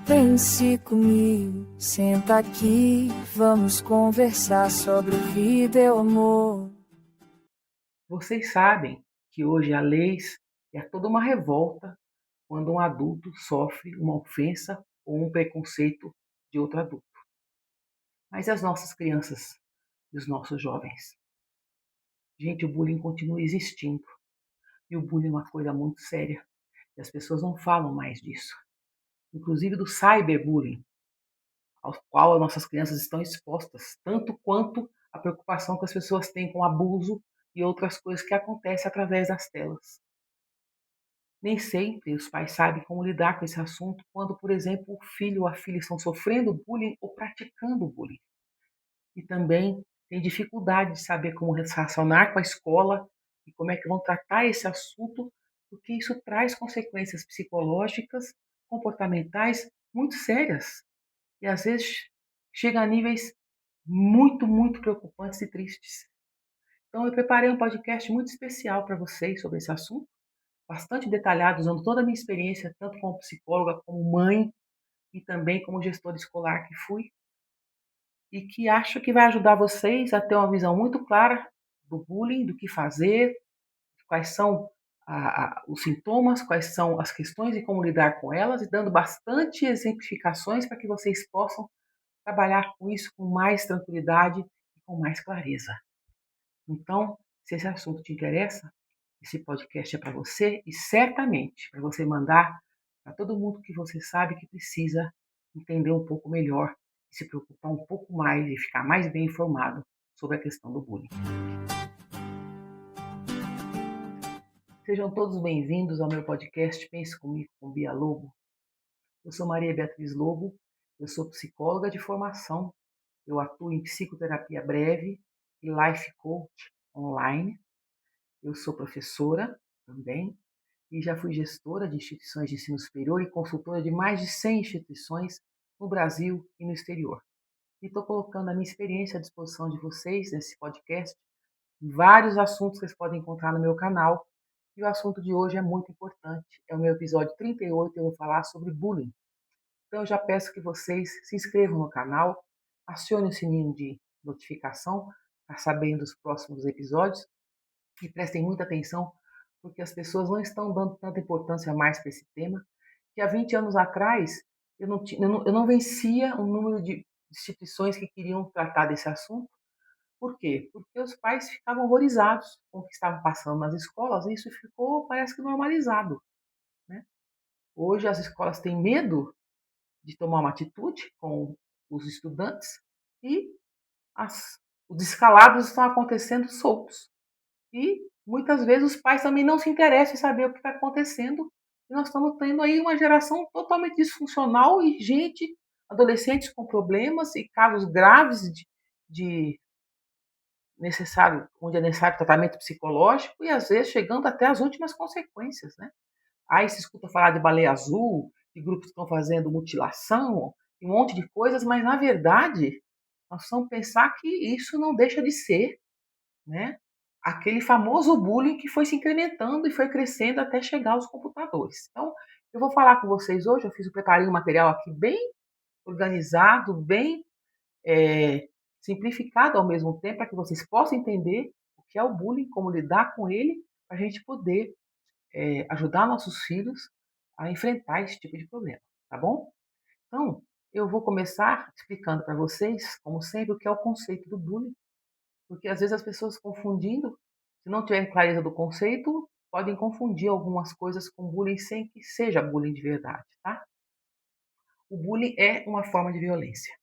Pense comigo, senta aqui, vamos conversar sobre vida e o amor. Vocês sabem que hoje há leis e há toda uma revolta quando um adulto sofre uma ofensa ou um preconceito de outro adulto. Mas e as nossas crianças e os nossos jovens? Gente, o bullying continua existindo. E o bullying é uma coisa muito séria. E as pessoas não falam mais disso. Inclusive do cyberbullying, ao qual as nossas crianças estão expostas, tanto quanto a preocupação que as pessoas têm com abuso e outras coisas que acontecem através das telas. Nem sempre os pais sabem como lidar com esse assunto quando, por exemplo, o filho ou a filha estão sofrendo bullying ou praticando bullying. E também tem dificuldade de saber como se relacionar com a escola e como é que vão tratar esse assunto, porque isso traz consequências psicológicas, comportamentais muito sérias e às vezes chega a níveis muito preocupantes e tristes. Então eu preparei um podcast muito especial para vocês sobre esse assunto, bastante detalhado, usando toda a minha experiência, tanto como psicóloga, como mãe e também como gestora escolar que fui, e que acho que vai ajudar vocês a ter uma visão muito clara do bullying, do que fazer, quais são os sintomas, quais são as questões e como lidar com elas, e dando bastante exemplificações para que vocês possam trabalhar com isso com mais tranquilidade e com mais clareza. Então, se esse assunto te interessa, esse podcast é para você e certamente para você mandar para todo mundo que você sabe que precisa entender um pouco melhor e se preocupar um pouco mais e ficar mais bem informado sobre a questão do bullying. Sejam todos bem-vindos ao meu podcast Pense Comigo com Bia Lobo. Eu sou Maria Beatriz Lobo, eu sou psicóloga de formação, eu atuo em psicoterapia breve e life coach online. Eu sou professora também e já fui gestora de instituições de ensino superior e consultora de mais de 100 instituições no Brasil e no exterior. E estou colocando a minha experiência à disposição de vocês nesse podcast, vários assuntos que vocês podem encontrar no meu canal. E o assunto de hoje é muito importante. É o meu episódio 38, eu vou falar sobre bullying. Então eu já peço que vocês se inscrevam no canal, acionem o sininho de notificação para saberem dos próximos episódios e prestem muita atenção, porque as pessoas não estão dando tanta importância mais para esse tema, que há 20 anos atrás eu não vencia o número de instituições que queriam tratar desse assunto. Por quê? Porque os pais ficavam horrorizados com o que estava passando nas escolas e isso ficou, parece que, normalizado, né? Hoje as escolas têm medo de tomar uma atitude com os estudantes e os descalabros estão acontecendo soltos. E muitas vezes os pais também não se interessam em saber o que está acontecendo. E nós estamos tendo aí uma geração totalmente disfuncional e gente, adolescentes com problemas e casos graves de necessário, onde é necessário tratamento psicológico e às vezes chegando até as últimas consequências, né? Aí se escuta falar de baleia azul, de grupos que estão fazendo mutilação, e um monte de coisas, mas na verdade nós vamos pensar que isso não deixa de ser, né, aquele famoso bullying que foi se incrementando e foi crescendo até chegar aos computadores. Então, eu vou falar com vocês hoje, preparei um material aqui bem organizado, bem simplificado ao mesmo tempo, para que vocês possam entender o que é o bullying, como lidar com ele, para a gente poder ajudar nossos filhos a enfrentar esse tipo de problema, tá bom? Então, eu vou começar explicando para vocês, como sempre, o que é o conceito do bullying, porque às vezes as pessoas confundindo, se não tiverem clareza do conceito, podem confundir algumas coisas com bullying sem que seja bullying de verdade, tá? O bullying é uma forma de violência.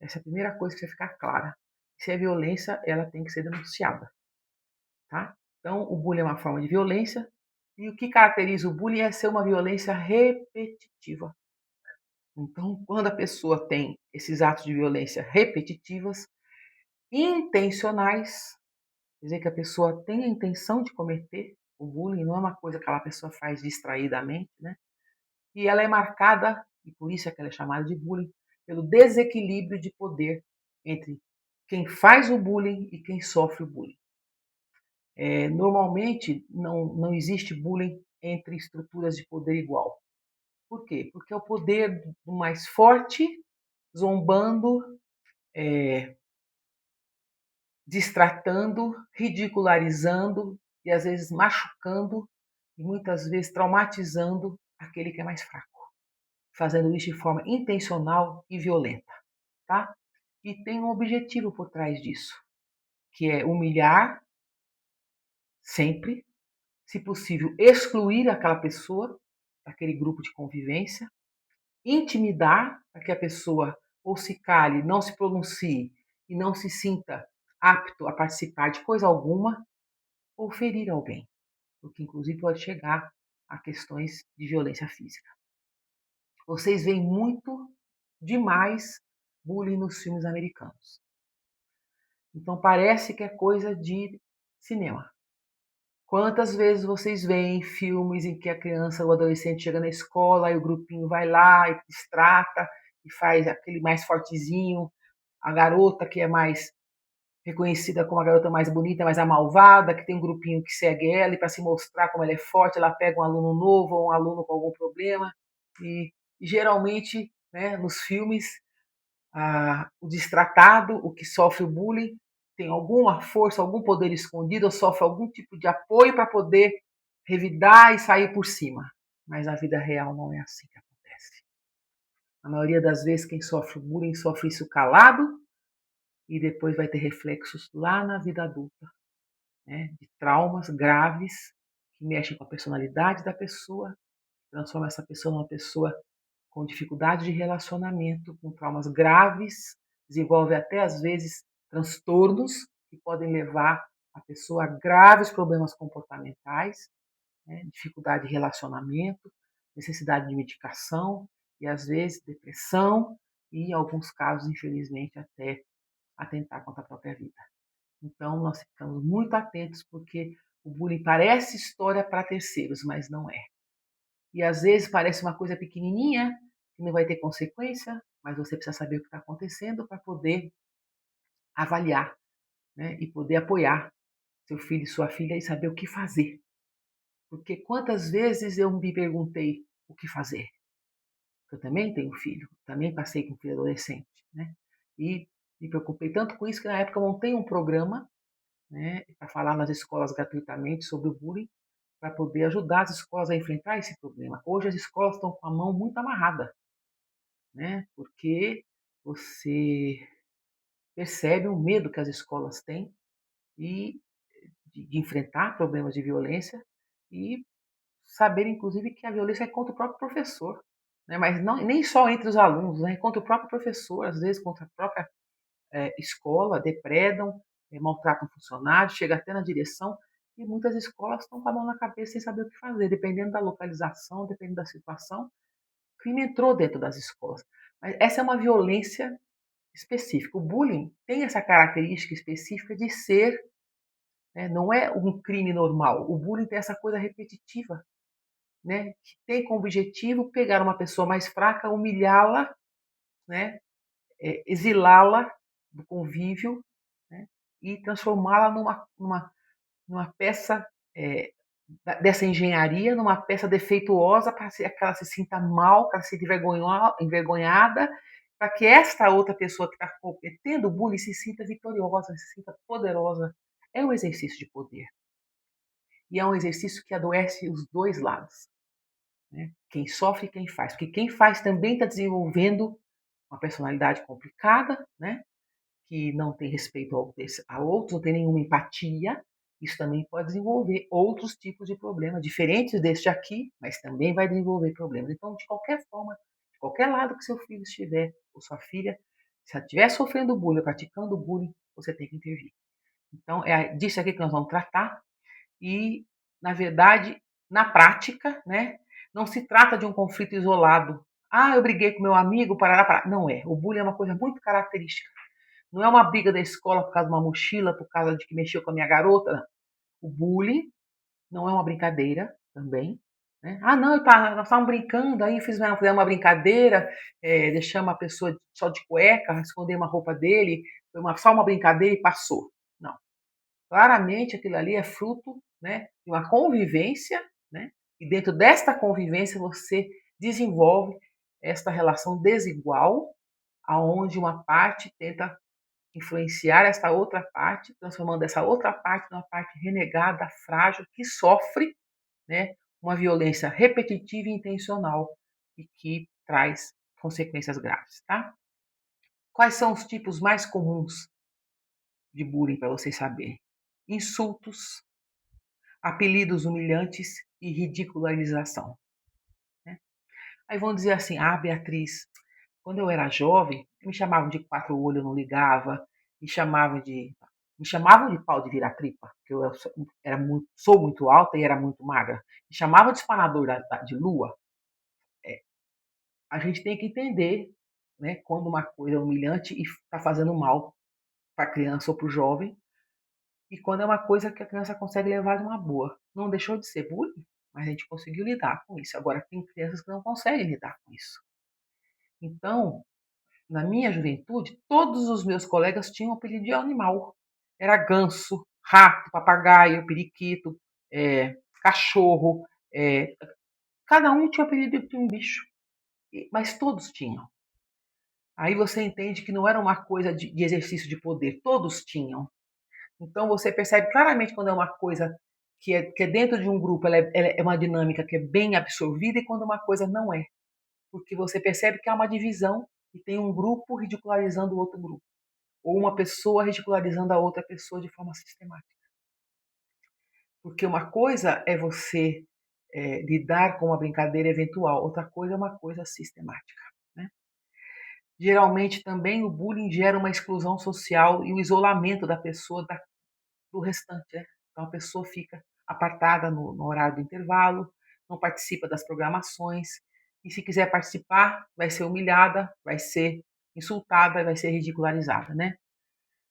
Essa é a primeira coisa que precisa ficar clara. Se é violência, ela tem que ser denunciada, tá? Então, o bullying é uma forma de violência e o que caracteriza o bullying é ser uma violência repetitiva. Então, quando a pessoa tem esses atos de violência repetitivos, intencionais, quer dizer que a pessoa tem a intenção de cometer o bullying, não é uma coisa que aquela pessoa faz distraidamente, né? E ela é marcada, e por isso é que ela é chamada de bullying, pelo desequilíbrio de poder entre quem faz o bullying e quem sofre o bullying. Normalmente, não existe bullying entre estruturas de poder igual. Por quê? Porque é o poder do mais forte zombando, destratando, ridicularizando e às vezes machucando e muitas vezes traumatizando aquele que é mais fraco, fazendo isso de forma intencional e violenta, tá? E tem um objetivo por trás disso, que é humilhar sempre, se possível, excluir aquela pessoa daquele grupo de convivência, intimidar para que a pessoa ou se cale, não se pronuncie e não se sinta apto a participar de coisa alguma, ou ferir alguém, o que inclusive pode chegar a questões de violência física. Vocês veem muito demais bullying nos filmes americanos. Então parece que é coisa de cinema. Quantas vezes vocês veem filmes em que a criança ou o adolescente chega na escola e o grupinho vai lá e distrata e faz aquele mais fortezinho, a garota que é mais reconhecida como a garota mais bonita, mais a malvada, que tem um grupinho que segue ela e para se mostrar como ela é forte, ela pega um aluno novo ou um aluno com algum problema. E geralmente, né, nos filmes, o destratado, o que sofre o bullying, tem alguma força, algum poder escondido, ou sofre algum tipo de apoio para poder revidar e sair por cima. Mas na vida real não é assim que acontece. A maioria das vezes quem sofre bullying sofre isso calado e depois vai ter reflexos lá na vida adulta, né, de traumas graves que mexem com a personalidade da pessoa, transforma essa pessoa numa pessoa com dificuldade de relacionamento, com traumas graves, desenvolve até às vezes transtornos que podem levar a pessoa a graves problemas comportamentais, né, dificuldade de relacionamento, necessidade de medicação e às vezes depressão e em alguns casos, infelizmente, até atentar contra a própria vida. Então, nós ficamos muito atentos porque o bullying parece história para terceiros, mas não é. E às vezes parece uma coisa pequenininha, que não vai ter consequência, mas você precisa saber o que está acontecendo para poder avaliar, né? E poder apoiar seu filho e sua filha e saber o que fazer. Porque quantas vezes eu me perguntei o que fazer? Eu também tenho filho, também passei com filho adolescente, né? E me preocupei tanto com isso que na época eu montei um programa, né, para falar nas escolas gratuitamente sobre o bullying, para poder ajudar as escolas a enfrentar esse problema. Hoje as escolas estão com a mão muito amarrada, né, porque você percebe o medo que as escolas têm e de enfrentar problemas de violência e saber, inclusive, que a violência é contra o próprio professor, né, mas não, nem só entre os alunos, né, é contra o próprio professor, às vezes contra a própria escola, depredam, maltratam funcionários, chega até na direção, e muitas escolas estão com a mão na cabeça sem saber o que fazer, dependendo da localização, dependendo da situação. O crime entrou dentro das escolas. Mas essa é uma violência específica. O bullying tem essa característica específica de ser, né, não é um crime normal. O bullying tem essa coisa repetitiva, né, que tem como objetivo pegar uma pessoa mais fraca, humilhá-la, né, exilá-la do convívio, né, e transformá-la numa peça dessa engenharia, numa peça defeituosa para que ela se sinta mal, para se sinta envergonhada, para que esta outra pessoa que está cometendo o bullying se sinta vitoriosa, se sinta poderosa. É um exercício de poder. E é um exercício que adoece os dois lados, né? Quem sofre e quem faz. Porque quem faz também está desenvolvendo uma personalidade complicada, né? Que não tem respeito a outros, não tem nenhuma empatia, isso também pode desenvolver outros tipos de problemas, diferentes deste aqui, mas também vai desenvolver problemas. Então, de qualquer forma, de qualquer lado que seu filho estiver, ou sua filha, se ela estiver sofrendo bullying, praticando bullying, você tem que intervir. Então, é disso aqui que nós vamos tratar e, na verdade, na prática, né, não se trata de um conflito isolado. Ah, eu briguei com meu amigo, parará, parará. Não é. O bullying é uma coisa muito característica. Não é uma briga da escola por causa de uma mochila, por causa de que mexeu com a minha garota. Não. O bullying não é uma brincadeira também. Né? Ah, não, nós estávamos brincando, aí fizemos uma brincadeira, deixamos a pessoa só de cueca, esconder uma roupa dele, foi só uma brincadeira e passou. Não. Claramente aquilo ali é fruto, né, de uma convivência, né? E dentro desta convivência você desenvolve esta relação desigual, aonde uma parte tenta influenciar essa outra parte, transformando essa outra parte numa parte renegada, frágil, que sofre, né, uma violência repetitiva e intencional e que traz consequências graves, tá? Quais são os tipos mais comuns de bullying para vocês saberem? Insultos, apelidos humilhantes e ridicularização, né? Aí vão dizer assim: ah, Beatriz, quando eu era jovem, me chamavam de quatro olhos, eu não ligava, me chamavam de me chamavam de pau de virar tripa, porque eu sou muito alta e era muito magra. Me chamavam de espanador de lua. É, a gente tem que entender, né, quando uma coisa é humilhante e está fazendo mal para a criança ou para o jovem, e quando é uma coisa que a criança consegue levar de uma boa. Não deixou de ser bullying, mas a gente conseguiu lidar com isso. Agora, tem crianças que não conseguem lidar com isso. Então, na minha juventude, todos os meus colegas tinham apelido de animal. Era ganso, rato, papagaio, periquito, cachorro. Cada um tinha apelido de um bicho, mas todos tinham. Aí você entende que não era uma coisa de exercício de poder, todos tinham. Então você percebe claramente quando é uma coisa que é dentro de um grupo, ela é uma dinâmica que é bem absorvida, e quando uma coisa não é. Porque você percebe que há uma divisão e tem um grupo ridicularizando o outro grupo. Ou uma pessoa ridicularizando a outra pessoa de forma sistemática. Porque uma coisa é você lidar com uma brincadeira eventual, outra coisa é uma coisa sistemática, né? Geralmente também o bullying gera uma exclusão social e o isolamento da pessoa do restante, né? Então a pessoa fica apartada no horário do intervalo, não participa das programações, e se quiser participar, vai ser humilhada, vai ser insultada, vai ser ridicularizada, né?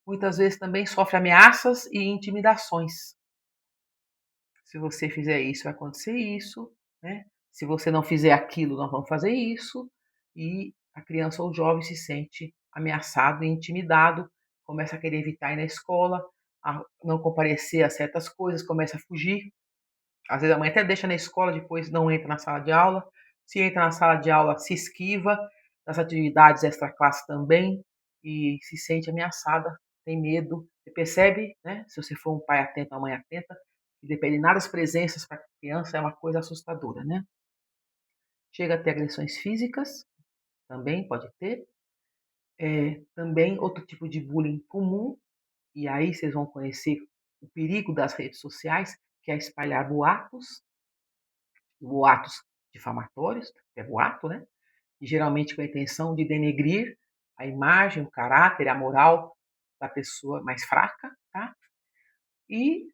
Muitas vezes também sofre ameaças e intimidações. Se você fizer isso, vai acontecer isso, né? Se você não fizer aquilo, nós vamos fazer isso. E a criança ou o jovem se sente ameaçado e intimidado, começa a querer evitar ir na escola, a não comparecer a certas coisas, começa a fugir. Às vezes a mãe até deixa na escola, depois não entra na sala de aula. Se entra na sala de aula, se esquiva das atividades extra-classe também e se sente ameaçada, tem medo. Você percebe, né? Se você for um pai atento, uma mãe atenta, que determinadas presenças para a criança é uma coisa assustadora, né? Chega a ter agressões físicas, também pode ter. Também outro tipo de bullying comum, e aí vocês vão conhecer o perigo das redes sociais, que é espalhar boatos difamatórios, que é boato, né? E geralmente com a intenção de denegrir a imagem, o caráter, a moral da pessoa mais fraca, tá? E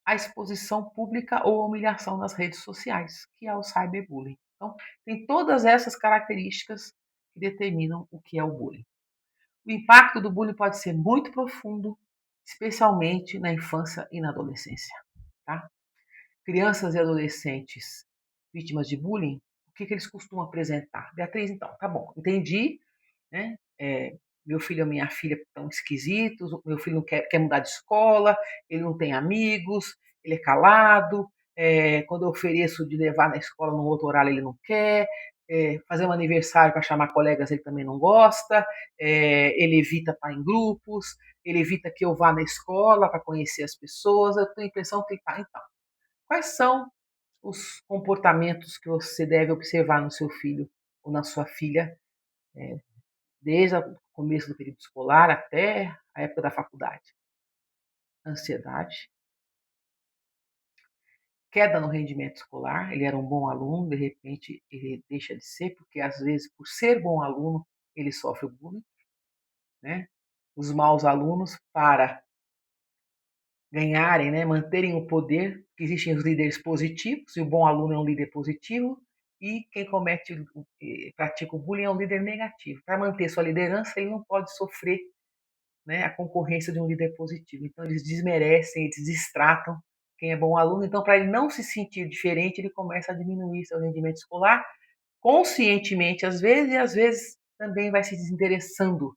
a exposição pública ou a humilhação nas redes sociais, que é o cyberbullying. Então, tem todas essas características que determinam o que é o bullying. O impacto do bullying pode ser muito profundo, especialmente na infância e na adolescência, tá? Crianças e adolescentes vítimas de bullying, o que eles costumam apresentar? Beatriz, então, tá bom, entendi, né? Meu filho ou minha filha estão esquisitos, meu filho não quer mudar de escola, ele não tem amigos, ele é calado, quando eu ofereço de levar na escola num outro horário ele não quer, fazer um aniversário para chamar colegas ele também não gosta, ele evita estar em grupos, ele evita que eu vá na escola para conhecer as pessoas, eu tenho a impressão que ele está, então. Quais são os comportamentos que você deve observar no seu filho ou na sua filha, desde o começo do período escolar até a época da faculdade? Ansiedade, queda no rendimento escolar, ele era um bom aluno, de repente ele deixa de ser, porque às vezes, por ser bom aluno, ele sofre o bullying, né? Os maus alunos, para ganharem, né, manterem o poder, que existem os líderes positivos, e o bom aluno é um líder positivo, e quem pratica o bullying é um líder negativo. Para manter sua liderança, ele não pode sofrer, né, a concorrência de um líder positivo. Então, eles desmerecem, eles destratam quem é bom aluno. Então, para ele não se sentir diferente, ele começa a diminuir seu rendimento escolar, conscientemente às vezes, e às vezes também vai se desinteressando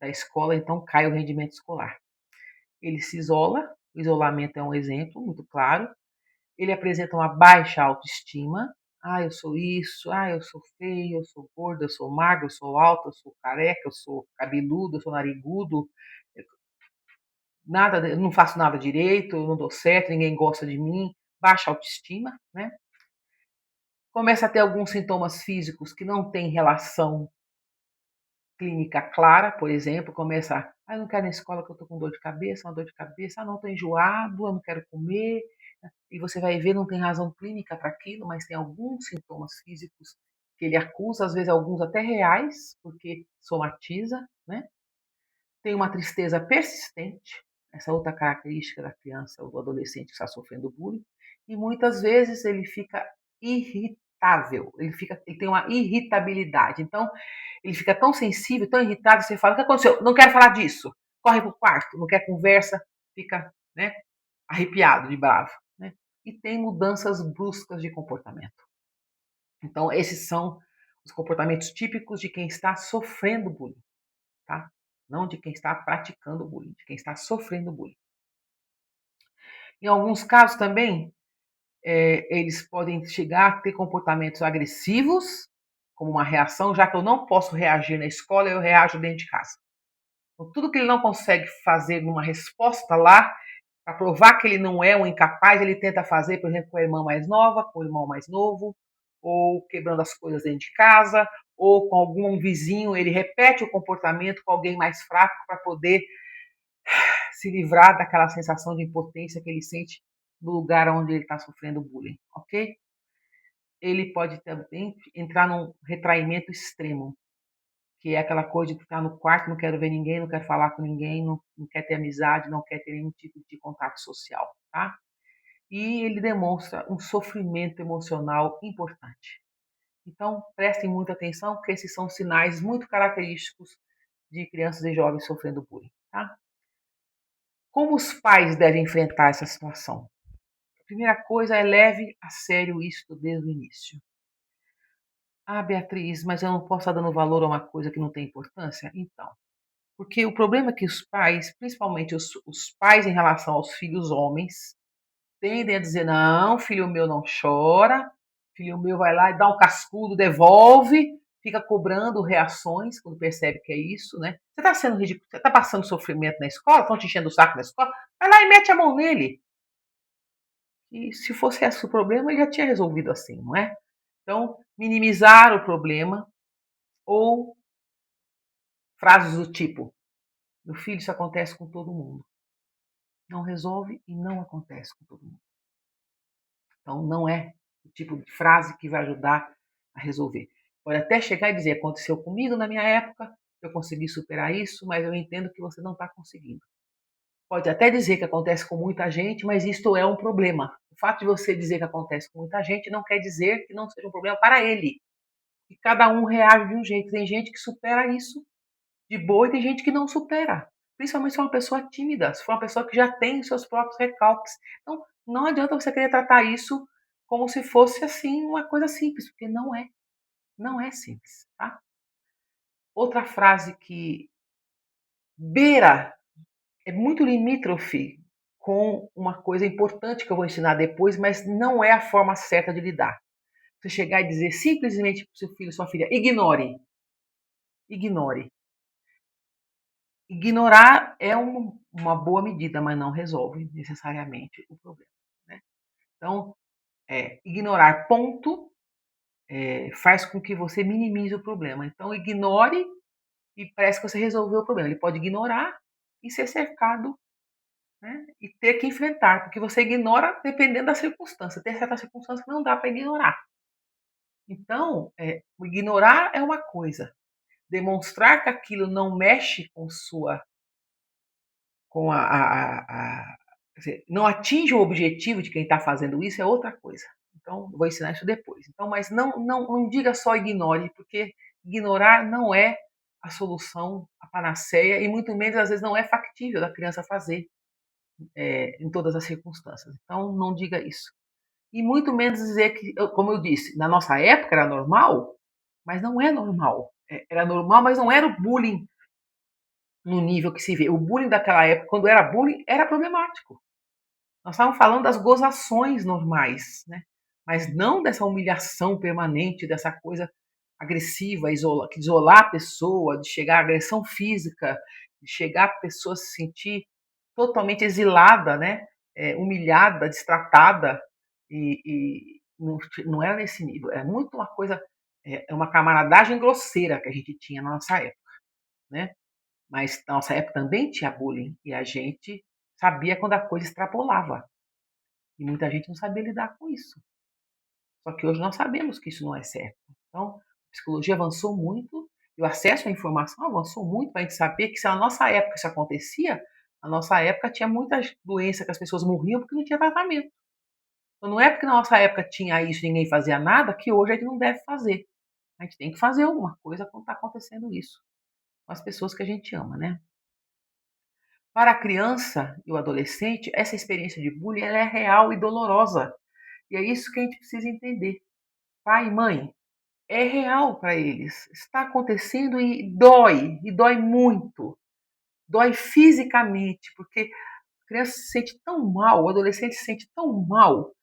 da escola, então cai o rendimento escolar. Ele se isola, o isolamento é um exemplo muito claro. Ele apresenta uma baixa autoestima, Ah, eu sou isso, ah, eu sou feio, eu sou gordo, eu sou magro, eu sou alto, eu sou careca, eu sou cabeludo, eu sou narigudo, nada, eu não faço nada direito, eu não dou certo, ninguém gosta de mim, baixa autoestima, né? Começa a ter alguns sintomas físicos que não têm relação clínica clara, por exemplo, começa, ah, eu não quero ir na escola que eu tô com dor de cabeça, uma dor de cabeça, ah, não, tô enjoado, eu não quero comer, e você vai ver, não tem razão clínica para aquilo, mas tem alguns sintomas físicos que ele acusa, às vezes alguns até reais, porque somatiza, né? Tem uma tristeza persistente, essa outra característica da criança ou do adolescente que está sofrendo bullying, e muitas vezes ele fica irritável, ele tem uma irritabilidade. Então, ele fica tão sensível, tão irritado, você fala: o que aconteceu? Não quero falar disso. Corre pro quarto, não quer conversa, fica, né, arrepiado de bravo, né? E tem mudanças bruscas de comportamento. Então, esses são os comportamentos típicos de quem está sofrendo bullying, tá? Não de quem está praticando bullying, de quem está sofrendo bullying. Em alguns casos também, eles podem chegar a ter comportamentos agressivos, como uma reação, já que eu não posso reagir na escola, eu reajo dentro de casa. Então, tudo que ele não consegue fazer numa resposta lá, para provar que ele não é um incapaz, ele tenta fazer, por exemplo, com a irmã mais nova, com o irmão mais novo, ou quebrando as coisas dentro de casa, ou com algum vizinho, ele repete o comportamento com alguém mais fraco para poder se livrar daquela sensação de impotência que ele sente no lugar onde ele está sofrendo bullying, ok? Ele pode também entrar num retraimento extremo, que é aquela coisa de ficar no quarto, não quero ver ninguém, não quero falar com ninguém, não quer ter amizade, não quer ter nenhum tipo de contato social, tá? E ele demonstra um sofrimento emocional importante. Então, prestem muita atenção, porque esses são sinais muito característicos de crianças e jovens sofrendo bullying, tá? Como os pais devem enfrentar essa situação? A primeira coisa é leve a sério isso desde o início. Ah, Beatriz, mas eu não posso estar dando valor a uma coisa que não tem importância? Então, porque o problema é que os pais, principalmente os pais em relação aos filhos homens, tendem a dizer: não, filho meu não chora, filho meu vai lá e dá um cascudo, devolve, fica cobrando reações quando percebe que é isso, né? Você está sendo ridículo, você está passando sofrimento na escola, estão te enchendo o saco na escola, vai lá e mete a mão nele. E se fosse esse o problema, ele já tinha resolvido assim, não é? Então, minimizar o problema ou frases do tipo: meu filho, isso acontece com todo mundo. Não resolve e não acontece com todo mundo. Então, não é o tipo de frase que vai ajudar a resolver. Pode até chegar e dizer: aconteceu comigo na minha época, eu consegui superar isso, mas eu entendo que você não está conseguindo. Pode até dizer que acontece com muita gente, mas isto é um problema. O fato de você dizer que acontece com muita gente não quer dizer que não seja um problema para ele. E cada um reage de um jeito. Tem gente que supera isso de boa e tem gente que não supera. Principalmente se for uma pessoa tímida, se for uma pessoa que já tem seus próprios recalques. Então, não adianta você querer tratar isso como se fosse assim uma coisa simples, porque não é. Não é simples, tá? Outra frase que beira, é muito limítrofe com uma coisa importante que eu vou ensinar depois, mas não é a forma certa de lidar. Você chegar e dizer simplesmente para o seu filho, sua filha: ignore. Ignore. Ignorar é uma boa medida, mas não resolve necessariamente o problema, né? Então, ignorar ponto faz com que você minimize o problema. Então, ignore e parece que você resolveu o problema. Ele pode ignorar e ser cercado, né? E ter que enfrentar, porque você ignora dependendo da circunstância. Tem certas circunstâncias que não dá para ignorar. Então, o ignorar é uma coisa. Demonstrar que aquilo não mexe com quer dizer, não atinge o objetivo de quem está fazendo isso é outra coisa. Então, eu vou ensinar isso depois. Então, mas não diga só ignore, porque ignorar não é a solução, a panaceia, e muito menos, às vezes, não é factível da criança fazer em todas as circunstâncias. Então, não diga isso. E muito menos dizer que, como eu disse, na nossa época era normal, mas não é normal. Era normal, mas não era o bullying no nível que se vê. O bullying daquela época, quando era bullying, era problemático. Nós estávamos falando das gozações normais, né? mas não dessa humilhação permanente, dessa coisa agressiva, de isolar a pessoa, de chegar à agressão física, de chegar a pessoa se sentir totalmente exilada, né? Humilhada, destratada, e não era nesse nível, é muito uma coisa, é uma camaradagem grosseira que a gente tinha na nossa época, né? Mas na nossa época também tinha bullying, e a gente sabia quando a coisa extrapolava, e muita gente não sabia lidar com isso. Só que hoje nós sabemos que isso não é certo. Então, a psicologia avançou muito, e o acesso à informação avançou muito para a gente saber que se na nossa época isso acontecia, na nossa época tinha muita doença que as pessoas morriam porque não tinha tratamento. Então não é porque na nossa época tinha isso e ninguém fazia nada que hoje a gente não deve fazer. A gente tem que fazer alguma coisa quando está acontecendo isso com as pessoas que a gente ama, né? Para a criança e o adolescente, essa experiência de bullying ela é real e dolorosa. E é isso que a gente precisa entender. Pai e mãe, é real para eles. Está acontecendo e dói muito. Dói fisicamente, porque a criança se sente tão mal, o adolescente se sente tão mal,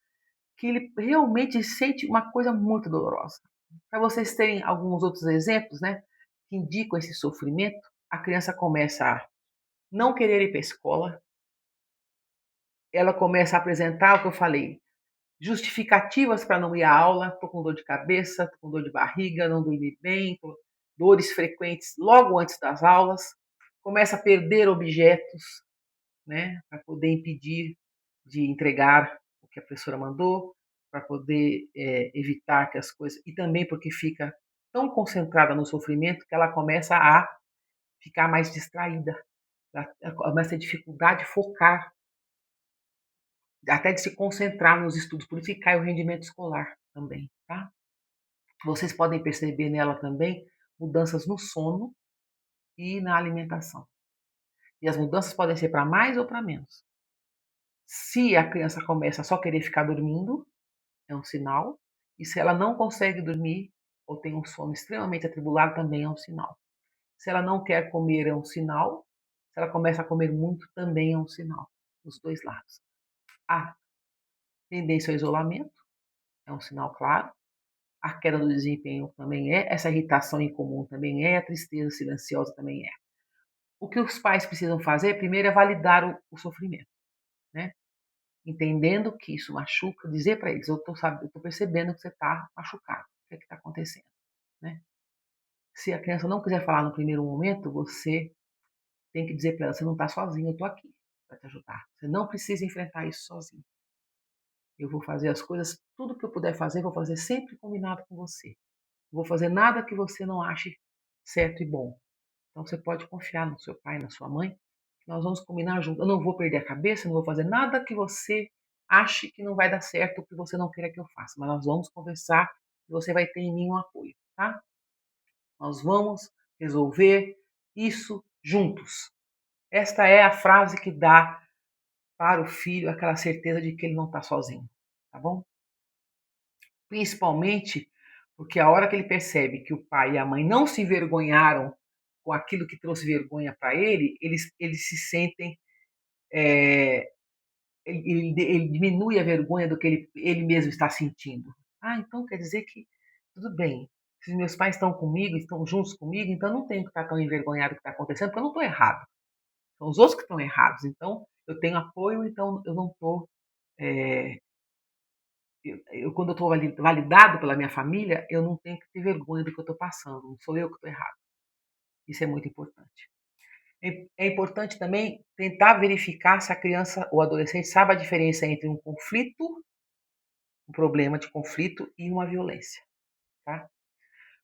que ele realmente sente uma coisa muito dolorosa. Para vocês terem alguns outros exemplos, né, que indicam esse sofrimento, a criança começa a não querer ir para a escola, ela começa a apresentar o que eu falei, justificativas para não ir à aula, estou com dor de cabeça, estou com dor de barriga, não dormi bem, dores frequentes logo antes das aulas, começa a perder objetos, né, para poder impedir de entregar o que a professora mandou, para poder evitar que as coisas, e também porque fica tão concentrada no sofrimento que ela começa a ficar mais distraída, ela começa a ter dificuldade de focar, até de se concentrar nos estudos, por isso que cai o rendimento escolar também, tá? Vocês podem perceber nela também mudanças no sono e na alimentação. E as mudanças podem ser para mais ou para menos. Se a criança começa a só querer ficar dormindo, é um sinal. E se ela não consegue dormir ou tem um sono extremamente atribulado, também é um sinal. Se ela não quer comer, é um sinal. Se ela começa a comer muito, também é um sinal. Dos dois lados. A tendência ao isolamento é um sinal claro. A queda do desempenho também é. Essa irritação incomum também é. A tristeza silenciosa também é. O que os pais precisam fazer, primeiro, é validar o sofrimento, né? Entendendo que isso machuca, dizer para eles, eu estou percebendo que você está machucado, o que está acontecendo, né? Se a criança não quiser falar no primeiro momento, você tem que dizer para ela, você não está sozinho, eu estou aqui para te ajudar. Você não precisa enfrentar isso sozinho. Eu vou fazer as coisas, tudo que eu puder fazer, vou fazer sempre combinado com você. Não vou fazer nada que você não ache certo e bom. Então você pode confiar no seu pai, na sua mãe, que nós vamos combinar junto. Eu não vou perder a cabeça, não vou fazer nada que você ache que não vai dar certo ou que você não queira que eu faça, mas nós vamos conversar e você vai ter em mim um apoio, tá? Nós vamos resolver isso juntos. Esta é a frase que dá para o filho aquela certeza de que ele não está sozinho, tá bom? Principalmente porque a hora que ele percebe que o pai e a mãe não se envergonharam com aquilo que trouxe vergonha para ele, eles se sentem. É, ele diminui a vergonha do que ele mesmo está sentindo. Ah, então quer dizer que tudo bem. Se meus pais estão comigo, estão juntos comigo, então eu não tenho que estar tão envergonhado do que está acontecendo, porque eu não estou errado. São os outros que estão errados. Então eu tenho apoio, então eu não estou. É, quando eu estou validado pela minha família, eu não tenho que ter vergonha do que eu estou passando. Não sou eu que estou errado. Isso é muito importante. É importante também tentar verificar se a criança ou adolescente sabe a diferença entre um conflito, um problema de conflito e uma violência, tá?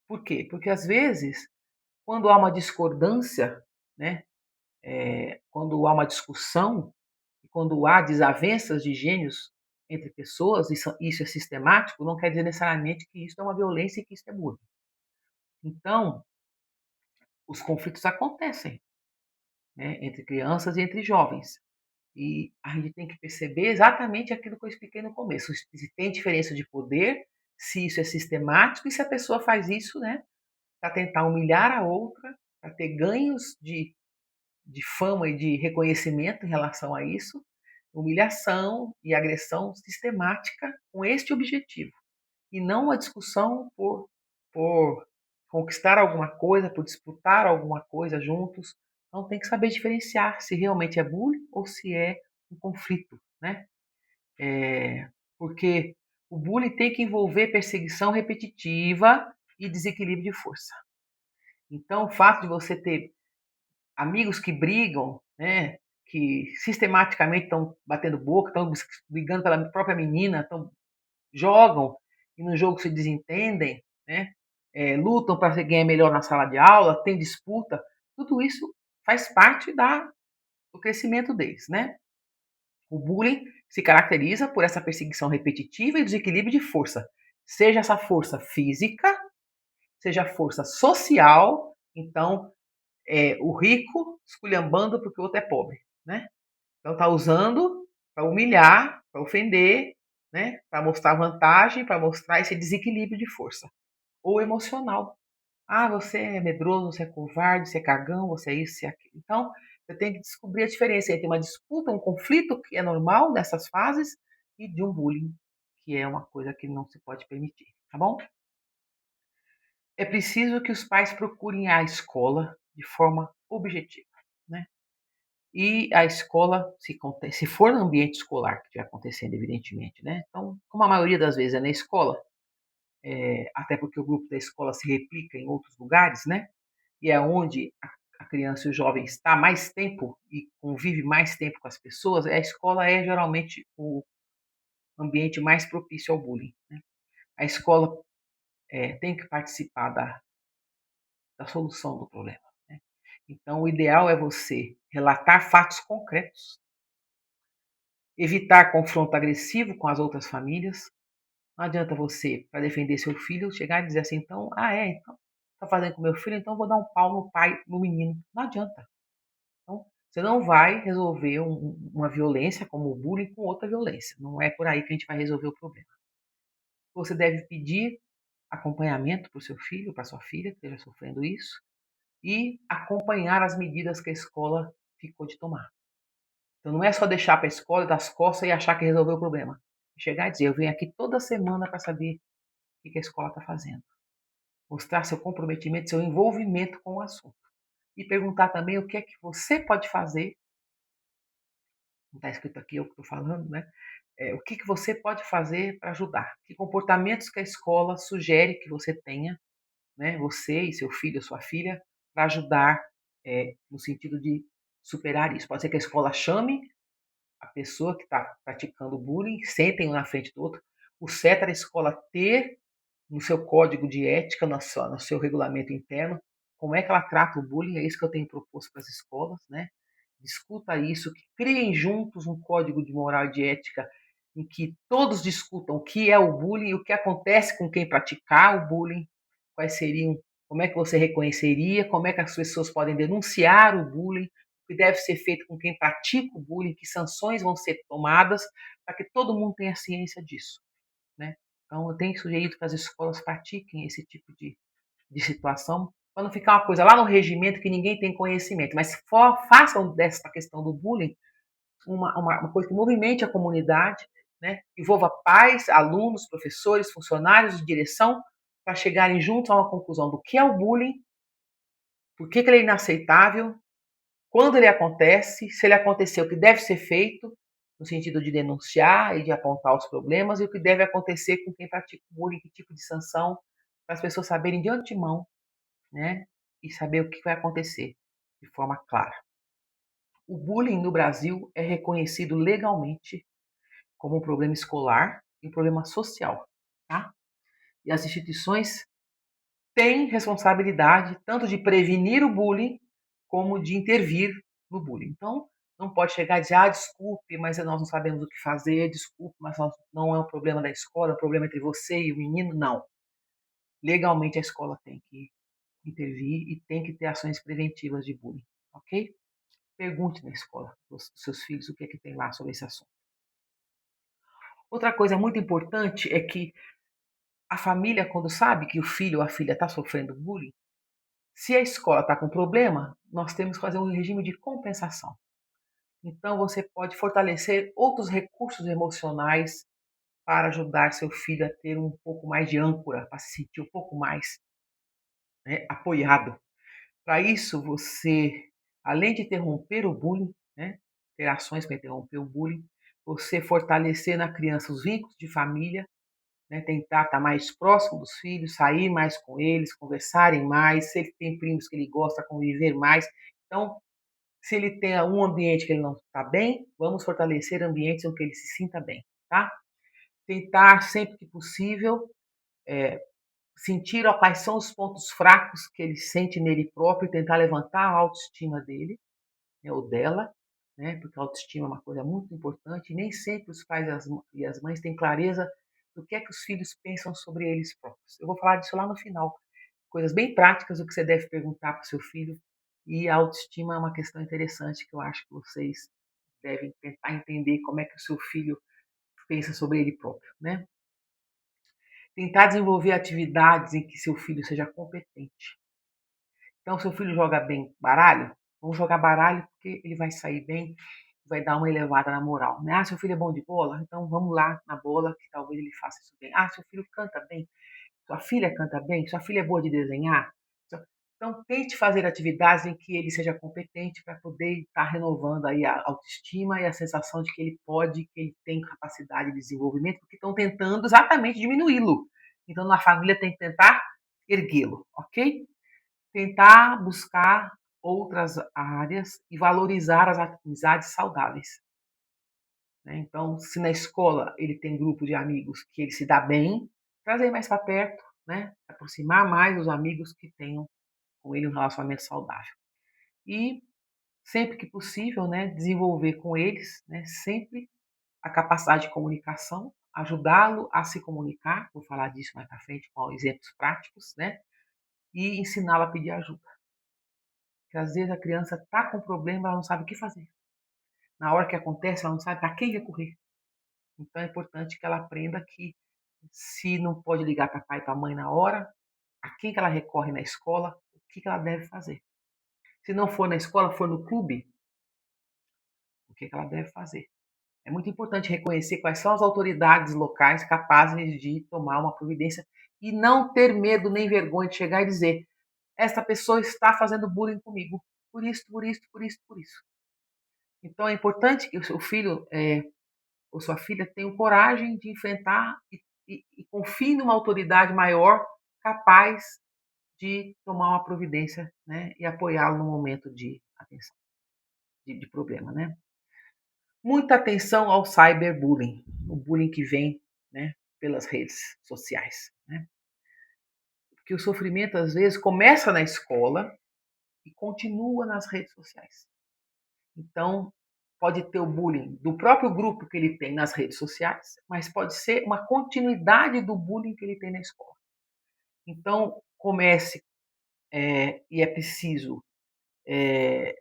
Por quê? Porque às vezes, quando há uma discordância, né, quando há uma discussão, quando há desavenças de gênios entre pessoas, isso é sistemático, não quer dizer necessariamente que isso é uma violência e que isso é bullying. Então, os conflitos acontecem, né, entre crianças e entre jovens. E a gente tem que perceber exatamente aquilo que eu expliquei no começo. Se tem diferença de poder, se isso é sistemático e se a pessoa faz isso, né, para tentar humilhar a outra, para ter ganhos de fama e de reconhecimento em relação a isso, humilhação e agressão sistemática com este objetivo, e não uma discussão por conquistar alguma coisa, por disputar alguma coisa juntos. Então tem que saber diferenciar se realmente é bullying ou se é um conflito, né? Porque o bullying tem que envolver perseguição repetitiva e desequilíbrio de força. Então, o fato de você ter amigos que brigam, né, que sistematicamente estão batendo boca, estão brigando pela própria menina, jogam e no jogo se desentendem, né, lutam para ver quem é melhor na sala de aula, tem disputa, tudo isso faz parte do crescimento deles, né? O bullying se caracteriza por essa perseguição repetitiva e desequilíbrio de força, seja essa força física, seja força social. Então, o rico esculhambando porque o outro é pobre, né? Então tá usando para humilhar, para ofender, né? Para mostrar vantagem, para mostrar esse desequilíbrio de força. Ou emocional. Ah, você é medroso, você é covarde, você é cagão, você é isso, você é aquilo. Então, você tem que descobrir a diferença entre uma disputa, um conflito, que é normal nessas fases, e de um bullying, que é uma coisa que não se pode permitir, tá bom? É preciso que os pais procurem a escola de forma objetiva, né? E a escola, se for no ambiente escolar que estiver acontecendo, evidentemente, né? Então, como a maioria das vezes é na escola, até porque o grupo da escola se replica em outros lugares, né? E é onde a criança e o jovem está mais tempo e convive mais tempo com as pessoas, a escola é geralmente o ambiente mais propício ao bullying, né? A escola tem que participar da solução do problema, né? Então, o ideal é você relatar fatos concretos, evitar confronto agressivo com as outras famílias. Não adianta você, para defender seu filho, chegar e dizer assim, então, então, tá fazendo com meu filho, então eu vou dar um pau no pai, no menino. Não adianta. Então, você não vai resolver uma violência como o bullying com outra violência. Não é por aí que a gente vai resolver o problema. Você deve pedir acompanhamento para o seu filho, para sua filha, que esteja sofrendo isso, e acompanhar as medidas que a escola ficou de tomar. Então não é só deixar para a escola das costas e achar que resolveu o problema. Chegar e dizer, eu venho aqui toda semana para saber o que a escola está fazendo. Mostrar seu comprometimento, seu envolvimento com o assunto. E perguntar também o que é que você pode fazer. Não está escrito aqui, eu que estou falando, né? O que você pode fazer para ajudar? Que comportamentos que a escola sugere que você tenha, né? Você e seu filho, sua filha, para ajudar no sentido de superar isso. Pode ser que a escola chame a pessoa que está praticando bullying, sentem um na frente do outro. O certo era a escola ter no seu código de ética, no seu regulamento interno, como é que ela trata o bullying, é isso que eu tenho proposto para as escolas, né? Discuta isso, que criem juntos um código de moral e de ética em que todos discutam o que é o bullying, o que acontece com quem praticar o bullying, quais seriam, como é que você reconheceria, como é que as pessoas podem denunciar o bullying, o que deve ser feito com quem pratica o bullying, que sanções vão ser tomadas, para que todo mundo tenha ciência disso, né? Então, eu tenho sugerido que as escolas pratiquem esse tipo de situação, para não ficar uma coisa lá no regimento que ninguém tem conhecimento, mas façam dessa questão do bullying uma coisa que movimente a comunidade, né? Envolva pais, alunos, professores, funcionários de direção, para chegarem juntos a uma conclusão do que é o bullying, por que ele é inaceitável, quando ele acontece, se ele aconteceu, o que deve ser feito, no sentido de denunciar e de apontar os problemas, e o que deve acontecer com quem pratica o bullying, que tipo de sanção, para as pessoas saberem de antemão, né? E saber o que vai acontecer de forma clara. O bullying no Brasil é reconhecido legalmente como um problema escolar e um problema social, tá? E as instituições têm responsabilidade tanto de prevenir o bullying como de intervir no bullying. Então, não pode chegar e dizer, desculpe, mas nós não sabemos o que fazer, desculpe, mas não é um problema da escola, é um problema entre você e o menino. Não. Legalmente a escola tem que intervir e tem que ter ações preventivas de bullying, ok? Pergunte na escola dos seus filhos o que é que tem lá sobre esse assunto. Outra coisa muito importante é que a família, quando sabe que o filho ou a filha está sofrendo bullying, se a escola está com problema, nós temos que fazer um regime de compensação. Então, você pode fortalecer outros recursos emocionais para ajudar seu filho a ter um pouco mais de âncora, para se sentir um pouco mais, né, apoiado. Para isso, você, além de interromper o bullying, né, ter ações para interromper o bullying, você fortalecer na criança os vínculos de família, né, tentar estar mais próximo dos filhos, sair mais com eles, conversarem mais, se ele tem primos que ele gosta, conviver mais. Então, se ele tem um ambiente que ele não está bem, vamos fortalecer ambientes em que ele se sinta bem, tá? Tentar, sempre que possível, sentir quais são os pontos fracos que ele sente nele próprio e tentar levantar a autoestima dele, né, ou dela, né, porque a autoestima é uma coisa muito importante e nem sempre os pais e as mães têm clareza do que é que os filhos pensam sobre eles próprios. Eu vou falar disso lá no final. Coisas bem práticas, o que você deve perguntar para o seu filho. E a autoestima é uma questão interessante que eu acho que vocês devem tentar entender como é que o seu filho pensa sobre ele próprio, né? Tentar desenvolver atividades em que seu filho seja competente. Então, seu filho joga bem baralho, vamos jogar baralho porque ele vai sair bem, vai dar uma elevada na moral, né? Ah, seu filho é bom de bola? Então vamos lá na bola que talvez ele faça isso bem. Ah, seu filho canta bem? Sua filha canta bem? Sua filha é boa de desenhar? Então, tente fazer atividades em que ele seja competente para poder estar renovando aí a autoestima e a sensação de que ele pode, que ele tem capacidade de desenvolvimento, porque estão tentando exatamente diminuí-lo. Então, na família tem que tentar erguê-lo, ok? Tentar buscar outras áreas e valorizar as amizades saudáveis, né? Então, se na escola ele tem grupo de amigos que ele se dá bem, trazer mais para perto, né? Aproximar mais os amigos que tenham com ele um relacionamento saudável. E sempre que possível, né, desenvolver com eles, né, sempre a capacidade de comunicação, ajudá-lo a se comunicar, vou falar disso mais para frente com exemplos práticos, né, e ensiná-lo a pedir ajuda. Porque às vezes a criança está com problema, ela não sabe o que fazer. Na hora que acontece, ela não sabe para quem recorrer. Então é importante que ela aprenda que se não pode ligar para pai e para mãe na hora, a quem que ela recorre na escola, o que ela deve fazer. Se não for na escola, for no clube, o que ela deve fazer. É muito importante reconhecer quais são as autoridades locais capazes de tomar uma providência e não ter medo nem vergonha de chegar e dizer: esta pessoa está fazendo bullying comigo, por isso, por isso, por isso, por isso. Então é importante que o seu filho ou sua filha tenham coragem de enfrentar e confie numa autoridade maior capaz de tomar uma providência, né, e apoiá-lo no momento de atenção, de problema, né? Muita atenção ao cyberbullying, o bullying que vem, né, pelas redes sociais, né? Porque o sofrimento às vezes começa na escola e continua nas redes sociais. Então, pode ter o bullying do próprio grupo que ele tem nas redes sociais, mas pode ser uma continuidade do bullying que ele tem na escola. Então, comece e é preciso ter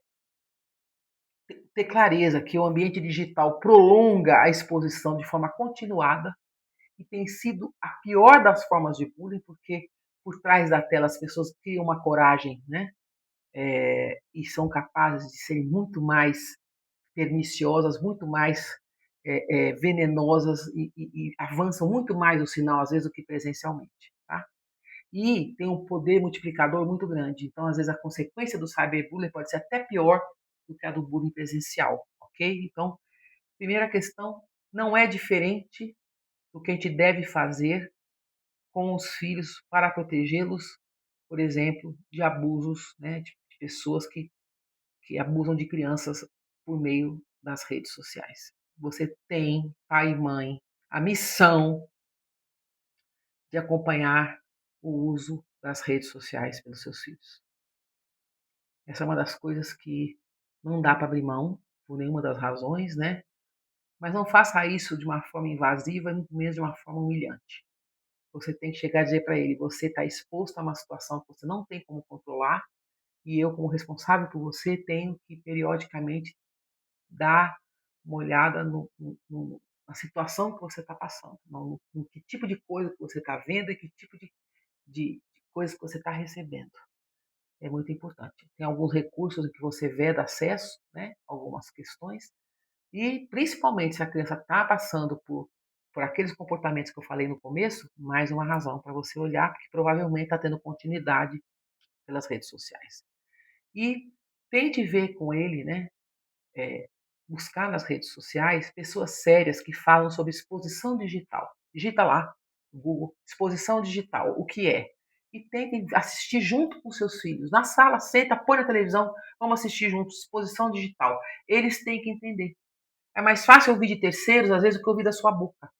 clareza que o ambiente digital prolonga a exposição de forma continuada e tem sido a pior das formas de bullying, porque por trás da tela as pessoas criam uma coragem, né? E são capazes de serem muito mais perniciosas, muito mais venenosas e avançam muito mais o sinal, às vezes, do que presencialmente. Tá? E tem um poder multiplicador muito grande. Então, às vezes, a consequência do cyberbullying pode ser até pior do que a do bullying presencial. Ok? Então, primeira questão, não é diferente do que a gente deve fazer com os filhos para protegê-los, por exemplo, de abusos, né, de pessoas que abusam de crianças por meio das redes sociais. Você tem, pai e mãe, a missão de acompanhar o uso das redes sociais pelos seus filhos. Essa é uma das coisas que não dá para abrir mão, por nenhuma das razões, né? Mas não faça isso de uma forma invasiva, nem mesmo de uma forma humilhante. Você tem que chegar a dizer para ele: você está exposto a uma situação que você não tem como controlar, e eu, como responsável por você, tenho que periodicamente dar uma olhada na situação que você está passando, no que tipo de coisa que você está vendo e que tipo de coisa que você está recebendo. é muito importante. Tem alguns recursos que você veda acesso, né, algumas questões, e principalmente se a criança está passando por aqueles comportamentos que eu falei no começo, mais uma razão para você olhar, porque provavelmente está tendo continuidade pelas redes sociais. E tente ver com ele, né, é, buscar nas redes sociais pessoas sérias que falam sobre exposição digital. Digita lá no Google, exposição digital, o que é? E tentem assistir junto com seus filhos. Na sala, senta, põe na televisão, vamos assistir juntos, exposição digital. Eles têm que entender. É mais fácil ouvir de terceiros, às vezes, do que ouvir da sua boca.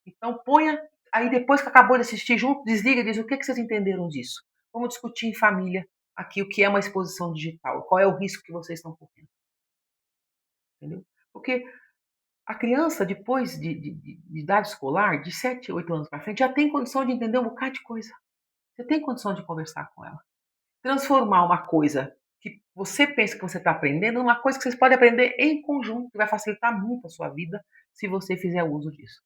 Então, ponha, aí depois que acabou de assistir junto, desliga e diz o que vocês entenderam disso. Vamos discutir em família aqui o que é uma exposição digital, qual é o risco que vocês estão correndo. Entendeu? Porque a criança, depois de idade escolar, de 7, 8 anos para frente, já tem condição de entender um bocado de coisa. Você tem condição de conversar com ela. Transformar uma coisa que você pensa que você está aprendendo numa coisa que vocês podem aprender em conjunto, que vai facilitar muito a sua vida se você fizer uso disso.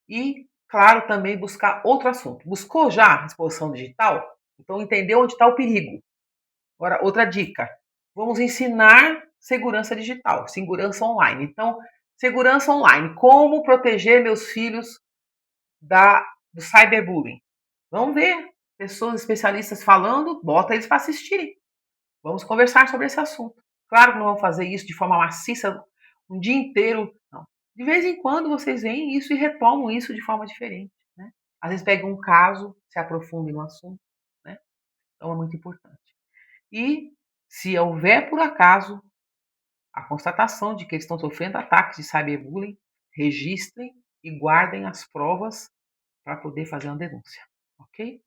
E, claro, também buscar outro assunto. Buscou já a exposição digital? Então, entendeu onde está o perigo. Agora, outra dica. Vamos ensinar segurança digital, segurança online. Então, segurança online. Como proteger meus filhos do cyberbullying? Vamos ver. Pessoas especialistas falando, bota eles para assistirem. Vamos conversar sobre esse assunto. Claro que não vamos fazer isso de forma maciça um dia inteiro, não. De vez em quando vocês veem isso e retomam isso de forma diferente, né? Às vezes pegam um caso, se aprofundem no assunto, né? Então é muito importante. E se houver por acaso a constatação de que eles estão sofrendo ataques de cyberbullying, registrem e guardem as provas para poder fazer uma denúncia, ok?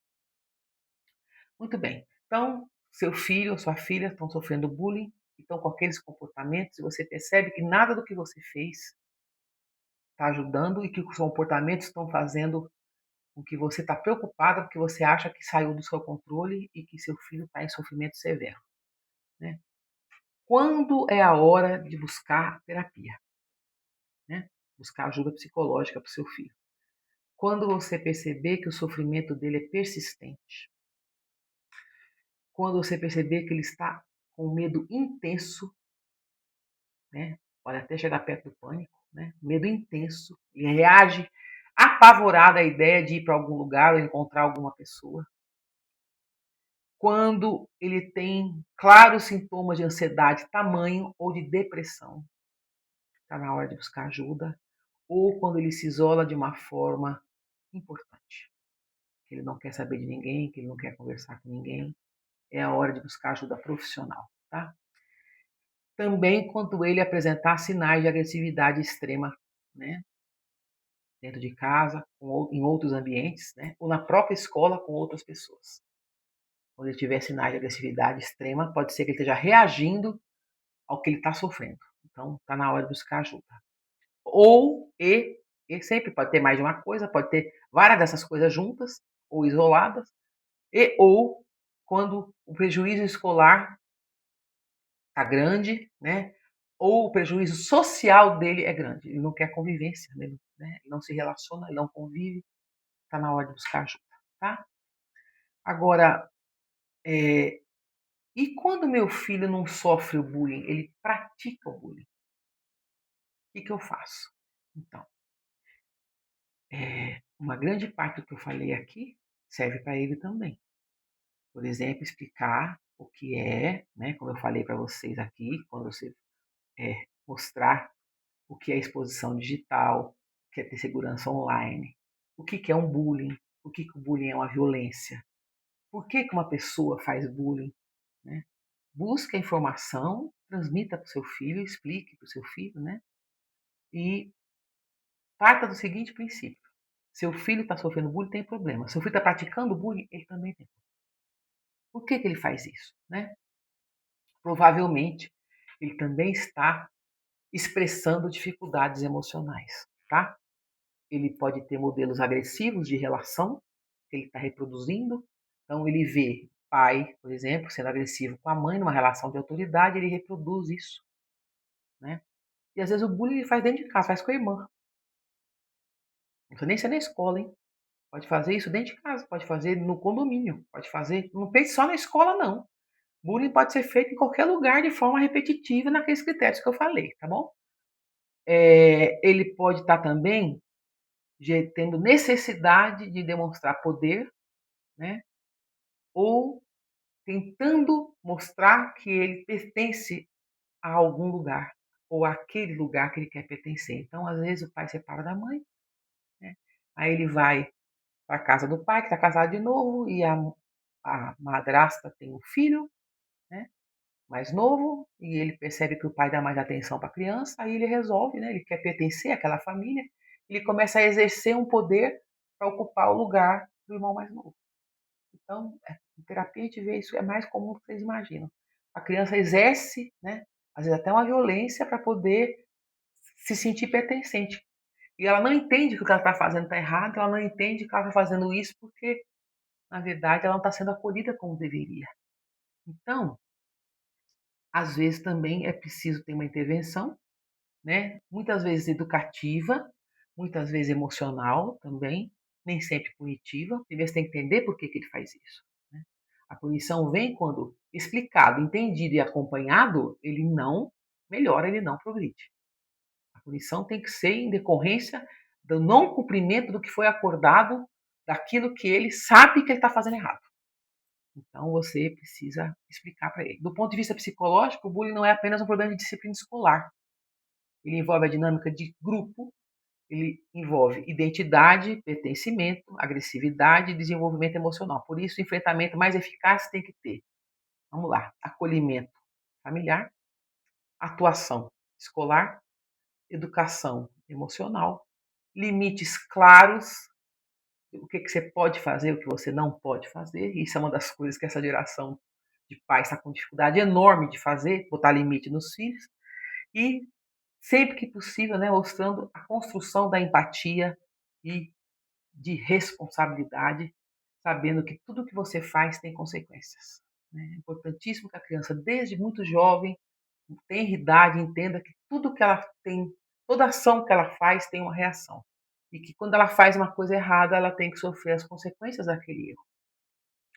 Muito bem. Então, seu filho ou sua filha estão sofrendo bullying, estão com aqueles comportamentos, e você percebe que nada do que você fez está ajudando e que os comportamentos estão fazendo com que você está preocupada porque você acha que saiu do seu controle e que seu filho está em sofrimento severo, né? Quando é a hora de buscar terapia, né? Buscar ajuda psicológica para o seu filho? Quando você perceber que o sofrimento dele é persistente, quando você perceber que ele está com medo intenso, né? Pode até chegar perto do pânico, né? Medo intenso, ele reage apavorado à ideia de ir para algum lugar ou encontrar alguma pessoa. Quando ele tem claros sintomas de ansiedade, tamanho ou de depressão, está na hora de buscar ajuda. Ou quando ele se isola de uma forma importante, que ele não quer saber de ninguém, que ele não quer conversar com ninguém, é a hora de buscar ajuda profissional, tá? Também quando ele apresentar sinais de agressividade extrema, né? Dentro de casa, em outros ambientes, né? Ou na própria escola com outras pessoas. Quando ele tiver sinais de agressividade extrema, pode ser que ele esteja reagindo ao que ele está sofrendo. Então, está na hora de buscar ajuda. Ou, e sempre pode ter mais de uma coisa, pode ter várias dessas coisas juntas ou isoladas, ou quando o prejuízo escolar está grande, né? Ou o prejuízo social dele é grande. Ele não quer convivência, né? Ele não se relaciona, ele não convive. Está na hora de buscar ajuda, tá? Agora, e quando meu filho não sofre o bullying, ele pratica o bullying, o que eu faço? Então, uma grande parte do que eu falei aqui serve para ele também. Por exemplo, explicar o que é, né, como eu falei para vocês aqui, quando você mostrar o que é exposição digital, o que é ter segurança online, o que é um bullying, o que o bullying é uma violência, por que uma pessoa faz bullying, né? Busque a informação, transmita para o seu filho, explique para o seu filho, né? E parta do seguinte princípio: seu filho está sofrendo bullying, tem problema. Seu filho está praticando bullying, ele também tem. Por que ele faz isso, né? Provavelmente ele também está expressando dificuldades emocionais, tá? Ele pode ter modelos agressivos de relação que ele está reproduzindo. Então ele vê pai, por exemplo, sendo agressivo com a mãe numa relação de autoridade, ele reproduz isso, né? E às vezes o bullying ele faz dentro de casa, faz com a irmã. Não precisa nem ser na escola, hein? Pode fazer isso dentro de casa, pode fazer no condomínio, pode fazer. Não pense só na escola, não. Bullying pode ser feito em qualquer lugar de forma repetitiva naqueles critérios que eu falei, tá bom? Ele pode estar também tendo necessidade de demonstrar poder, né? Ou tentando mostrar que ele pertence a algum lugar, ou àquele lugar que ele quer pertencer. Então, às vezes, o pai separa da mãe, né? Aí ele vai para a casa do pai, que está casado de novo, e a madrasta tem um filho, né, mais novo, e ele percebe que o pai dá mais atenção para a criança, aí ele resolve, né, ele quer pertencer àquela família, ele começa a exercer um poder para ocupar o lugar do irmão mais novo. Então, em terapia a gente vê isso, é mais comum do que vocês imaginam. A criança exerce, né, às vezes até uma violência para poder se sentir pertencente. E ela não entende que o que ela está fazendo está errado, ela não entende que ela está fazendo isso porque, na verdade, ela não está sendo acolhida como deveria. Então, às vezes também é preciso ter uma intervenção, né? Muitas vezes educativa, muitas vezes emocional também, nem sempre punitiva. Primeiro você tem que entender por que ele faz isso, né? A punição vem quando explicado, entendido e acompanhado, ele não melhora, ele não progride. A punição tem que ser em decorrência do não cumprimento do que foi acordado, daquilo que ele sabe que ele está fazendo errado. Então você precisa explicar para ele. Do ponto de vista psicológico, o bullying não é apenas um problema de disciplina escolar. Ele envolve a dinâmica de grupo, ele envolve identidade, pertencimento, agressividade e desenvolvimento emocional. Por isso, o enfrentamento mais eficaz tem que ter, vamos lá, acolhimento familiar, atuação escolar, educação emocional, limites claros, o que você pode fazer, o que você não pode fazer. Isso é uma das coisas que essa geração de pais está com dificuldade enorme de fazer, botar limite nos filhos. E sempre que possível, né, mostrando a construção da empatia e de responsabilidade, sabendo que tudo que você faz tem consequências, né? É importantíssimo que a criança, desde muito jovem, tenra idade, entenda que tudo que ela tem, toda ação que ela faz tem uma reação. E que quando ela faz uma coisa errada, ela tem que sofrer as consequências daquele erro.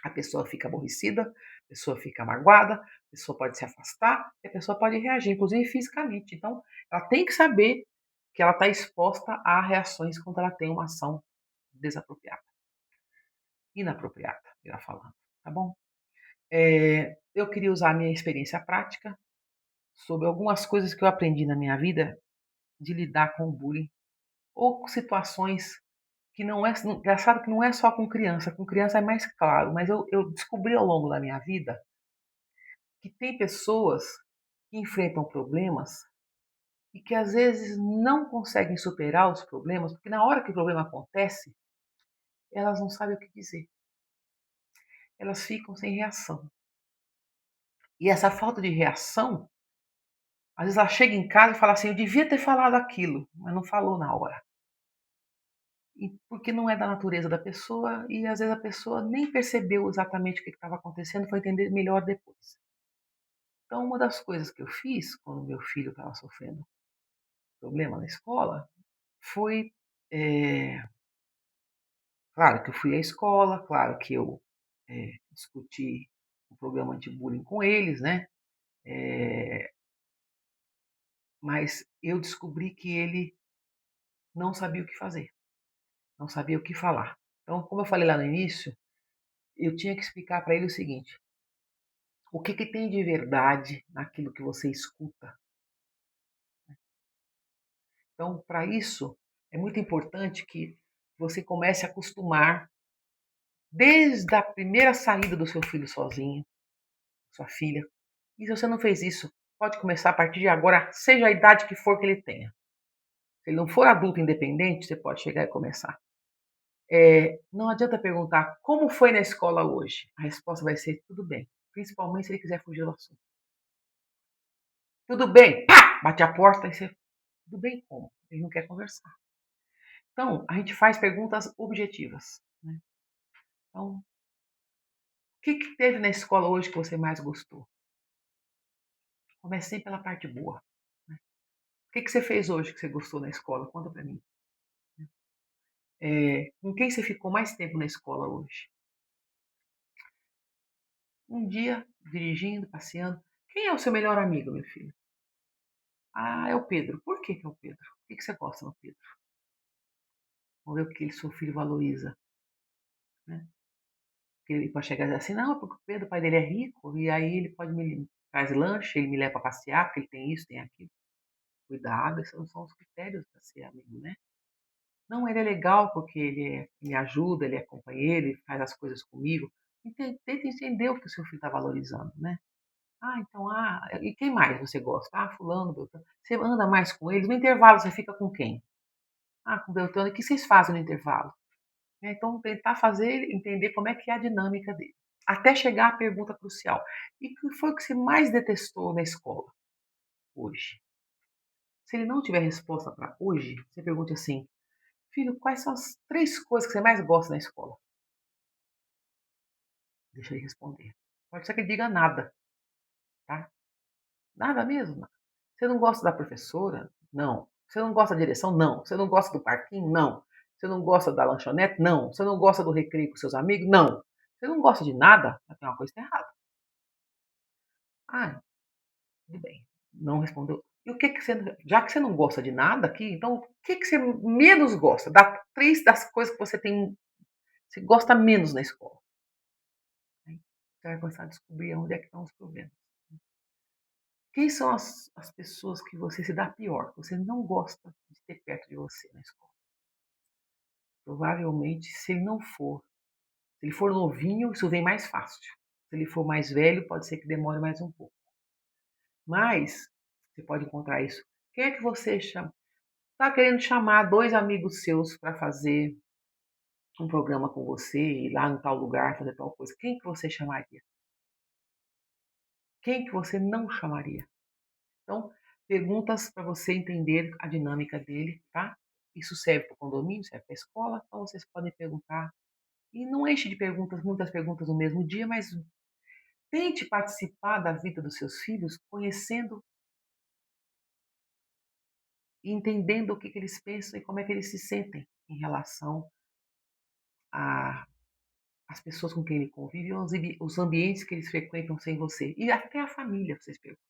A pessoa fica aborrecida, a pessoa fica magoada, a pessoa pode se afastar, e a pessoa pode reagir, inclusive fisicamente. Então, ela tem que saber que ela está exposta a reações quando ela tem uma ação desapropriada, inapropriada, melhor falando, tá bom? Eu queria usar a minha experiência prática sobre algumas coisas que eu aprendi na minha vida de lidar com o bullying ou com situações que não é engraçado que não é só com criança é mais claro, mas eu descobri ao longo da minha vida que tem pessoas que enfrentam problemas e que às vezes não conseguem superar os problemas, porque na hora que o problema acontece, elas não sabem o que dizer. Elas ficam sem reação. E essa falta de reação, às vezes ela chega em casa e fala assim: eu devia ter falado aquilo, mas não falou na hora. E porque não é da natureza da pessoa e às vezes a pessoa nem percebeu exatamente o que estava acontecendo, foi entender melhor depois. Então, uma das coisas que eu fiz quando meu filho estava sofrendo problema na escola foi, claro que eu fui à escola, claro que eu discuti o programa anti-bullying com eles, né? Mas eu descobri que ele não sabia o que fazer, não sabia o que falar. Então, como eu falei lá no início, eu tinha que explicar para ele o seguinte: o que tem de verdade naquilo que você escuta? Então, para isso, é muito importante que você comece a acostumar, desde a primeira saída do seu filho sozinho, sua filha. E se você não fez isso, pode começar a partir de agora, seja a idade que for que ele tenha. Se ele não for adulto independente, você pode chegar e começar. Não adianta perguntar como foi na escola hoje. A resposta vai ser tudo bem, principalmente se ele quiser fugir do assunto. Tudo bem, pá! Bate a porta e você. Tudo bem como? Ele não quer conversar. Então, a gente faz perguntas objetivas, né? Então, o que teve na escola hoje que você mais gostou? Comece sempre pela parte boa, né? O que você fez hoje que você gostou na escola? Conta para mim. Com quem você ficou mais tempo na escola hoje? Um dia, dirigindo, passeando. Quem é o seu melhor amigo, meu filho? Ah, é o Pedro. Por que é o Pedro? Por que você gosta do Pedro? Vamos ver o que ele, seu filho valoriza, né? Porque ele pode chegar e dizer assim, não, porque o Pedro, o pai dele é rico, e aí ele pode me traz lanche, ele me leva para passear, porque ele tem isso, tem aquilo. Cuidado, esses não são os critérios para ser amigo, né? Não, ele é legal porque me ajuda, ele é companheiro, ele faz as coisas comigo. Tenta entender o que o seu filho está valorizando, né? Ah, então, e quem mais você gosta? Ah, fulano, Beltrano. Você anda mais com eles? No intervalo você fica com quem? Ah, com o Beltrano. E o que vocês fazem no intervalo? Então, tentar fazer, entender como é que é a dinâmica dele. Até chegar à pergunta crucial. E o que foi o que você mais detestou na escola hoje? Se ele não tiver resposta para hoje, você pergunte assim, filho, quais são as 3 coisas que você mais gosta na escola? Deixa ele responder. Pode ser que ele diga nada, tá? Nada mesmo. Você não gosta da professora? Não. Você não gosta da direção? Não. Você não gosta do parquinho? Não. Você não gosta da lanchonete? Não. Você não gosta do recreio com seus amigos? Não. Você não gosta de nada? Tem uma coisa errada. Ah, tudo bem. Não respondeu. E o que que você, já que você não gosta de nada aqui, então o que que você menos gosta? Dá 3 das coisas que você gosta menos na escola. Você vai começar a descobrir onde é que estão os problemas. Quem são as pessoas que você se dá pior, que você não gosta de ter perto de você na escola? Provavelmente, se ele for novinho, isso vem mais fácil. Se ele for mais velho, pode ser que demore mais um pouco. Mas você pode encontrar isso. Quem é que você chama? Está querendo chamar 2 amigos seus para fazer um programa com você, ir lá no tal lugar, fazer tal coisa. Quem que você chamaria? Quem que você não chamaria? Então, perguntas para você entender a dinâmica dele, tá? Isso serve para o condomínio, serve para a escola, então vocês podem perguntar. E não enche de perguntas, muitas perguntas no mesmo dia, mas tente participar da vida dos seus filhos, conhecendo e entendendo o que eles pensam e como é que eles se sentem em relação a as pessoas com quem ele convive, os ambientes que eles frequentam sem você. E até a família, vocês perguntam.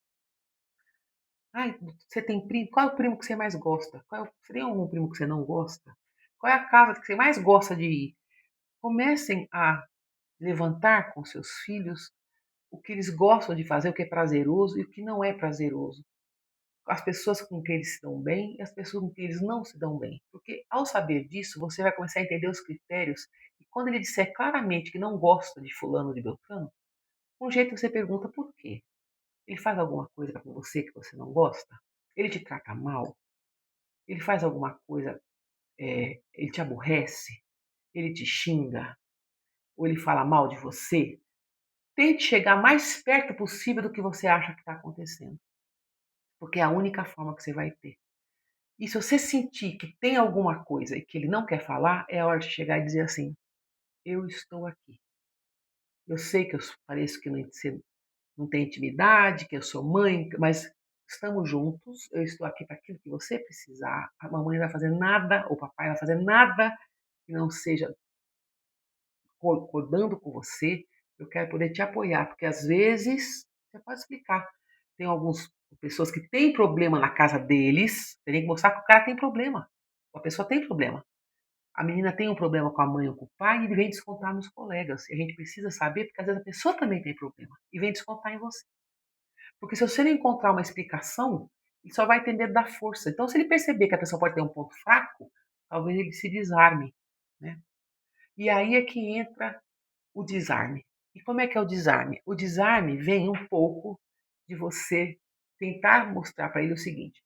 Ai, você tem primo? Qual é o primo que você mais gosta? Você tem algum primo que você não gosta? Qual é a casa que você mais gosta de ir? Comecem a levantar com seus filhos o que eles gostam de fazer, o que é prazeroso e o que não é prazeroso. As pessoas com quem eles se dão bem e as pessoas com quem eles não se dão bem. Porque ao saber disso, você vai começar a entender os critérios. E quando ele disser claramente que não gosta de fulano ou de Beltrano, um jeito você pergunta por quê. Ele faz alguma coisa com você que você não gosta? Ele te trata mal? Ele faz alguma coisa, ele te aborrece? Ele te xinga? Ou ele fala mal de você? Tente chegar mais perto possível do que você acha que está acontecendo. Porque é a única forma que você vai ter. E se você sentir que tem alguma coisa e que ele não quer falar, é hora de chegar e dizer assim: eu estou aqui. Eu sei que eu pareço que não tem intimidade, que eu sou mãe, mas estamos juntos. Eu estou aqui para aquilo que você precisar. A mamãe não vai fazer nada, ou o papai não vai fazer nada que não seja concordando com você. Eu quero poder te apoiar, porque às vezes você pode explicar. Tem algumas pessoas que têm problema na casa deles, você tem que mostrar que o cara tem problema. A pessoa tem problema. A menina tem um problema com a mãe ou com o pai e ele vem descontar nos colegas. E a gente precisa saber, porque às vezes a pessoa também tem problema e vem descontar em você. Porque se você não encontrar uma explicação, ele só vai ter medo da força. Então, se ele perceber que a pessoa pode ter um ponto fraco, talvez ele se desarme, né? E aí é que entra o desarme. E como é que é o desarme? O desarme vem um pouco de você tentar mostrar para ele o seguinte: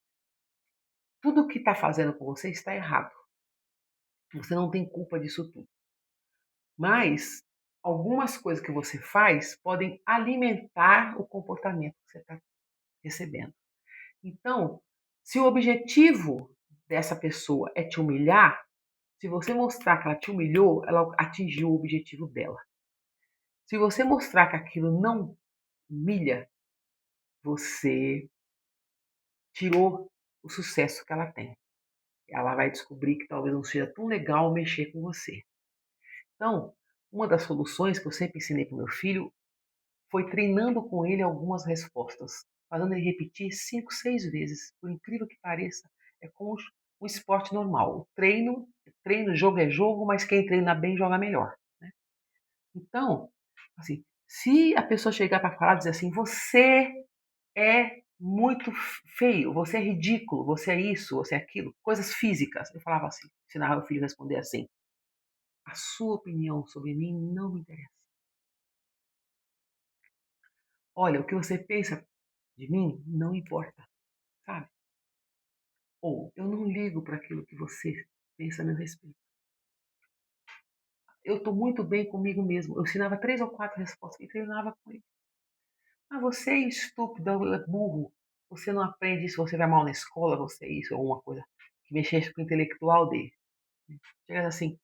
tudo o que está fazendo com você está errado. Você não tem culpa disso tudo. Mas algumas coisas que você faz podem alimentar o comportamento que você está recebendo. Então, se o objetivo dessa pessoa é te humilhar, se você mostrar que ela te humilhou, ela atingiu o objetivo dela. Se você mostrar que aquilo não humilha, você tirou o sucesso que ela tem. ela vai descobrir que talvez não seja tão legal mexer com você. Então, uma das soluções que eu sempre ensinei para o meu filho foi treinando com ele algumas respostas, fazendo ele repetir 5, 6 vezes. Por incrível que pareça, é como um esporte normal. O treino, jogo é jogo, mas quem treina bem joga melhor, né? Então, assim, se a pessoa chegar para falar e dizer assim, você é muito feio, você é ridículo, você é isso, você é aquilo, coisas físicas. Eu falava assim, ensinava o filho a responder assim: a sua opinião sobre mim não me interessa. Olha, o que você pensa de mim não importa, sabe? Ou eu não ligo para aquilo que você pensa a meu respeito. Eu estou muito bem comigo mesmo. Eu ensinava 3 ou 4 respostas e treinava com ele. Ah, você é estúpido, é burro. Você não aprende isso, você vai mal na escola, você é isso, ou alguma coisa que mexesse com o intelectual dele. Chega assim,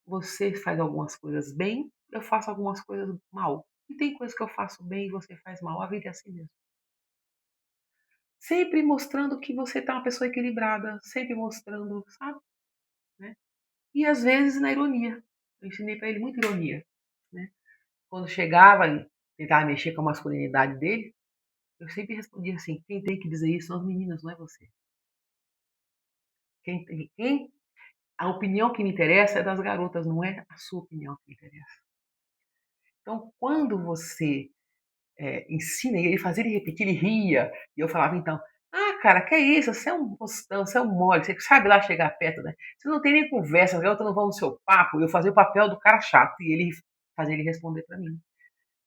você faz algumas coisas bem, eu faço algumas coisas mal. E tem coisas que eu faço bem e você faz mal. A vida é assim mesmo. Sempre mostrando que você tá uma pessoa equilibrada, sempre mostrando, sabe? Né? E às vezes na ironia. Eu ensinei para ele muita ironia. Né? Quando chegava e tentava mexer com a masculinidade dele, eu sempre respondia assim: quem tem que dizer isso são as meninas, não é você. A opinião que me interessa é das garotas, não é a sua opinião que me interessa. Então, quando você ensina ele, fazia ele repetir, ele ria. E eu falava então: ah, cara, que é isso? Você é um postão, você é um mole, você sabe lá chegar perto, né? Você não tem nem conversa, as garotas não vão no seu papo. Eu fazia o papel do cara chato e ele fazia ele responder para mim.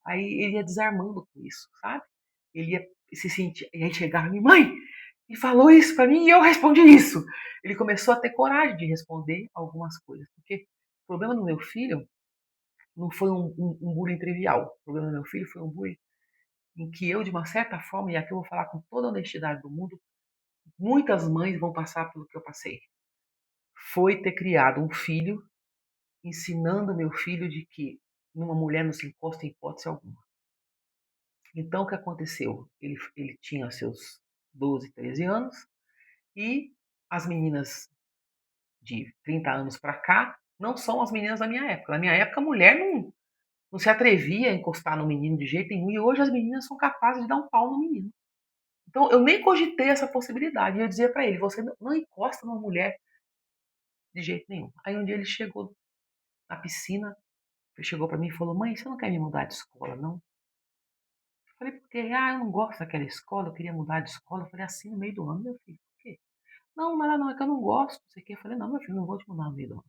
Aí ele ia desarmando com isso, sabe? Ele ia se sentir. E aí chegava a minha mãe e falou isso para mim e eu respondi isso. Ele começou a ter coragem de responder algumas coisas. Porque o problema do meu filho não foi um bullying trivial. O problema do meu filho foi um bullying em que eu, de uma certa forma, e aqui eu vou falar com toda a honestidade do mundo, muitas mães vão passar pelo que eu passei. Foi ter criado um filho, ensinando meu filho de que uma mulher não se encosta em hipótese alguma. Então, o que aconteceu? Ele tinha seus 12, 13 anos e as meninas de 30 anos para cá não são as meninas da minha época. Na minha época, a mulher não se atrevia a encostar no menino de jeito nenhum e hoje as meninas são capazes de dar um pau no menino. Então, eu nem cogitei essa possibilidade. E eu dizia para ele: você não encosta numa mulher de jeito nenhum. Aí um dia ele chegou na piscina, ele chegou para mim e falou: mãe, você não quer me mudar de escola, não? Eu falei: por quê? Ah, eu não gosto daquela escola, eu queria mudar de escola. Eu falei: assim, no meio do ano, meu filho, por quê? Não, mas não, é que eu não gosto, não sei o quê. Eu falei: não, meu filho, não vou te mudar no meio do ano.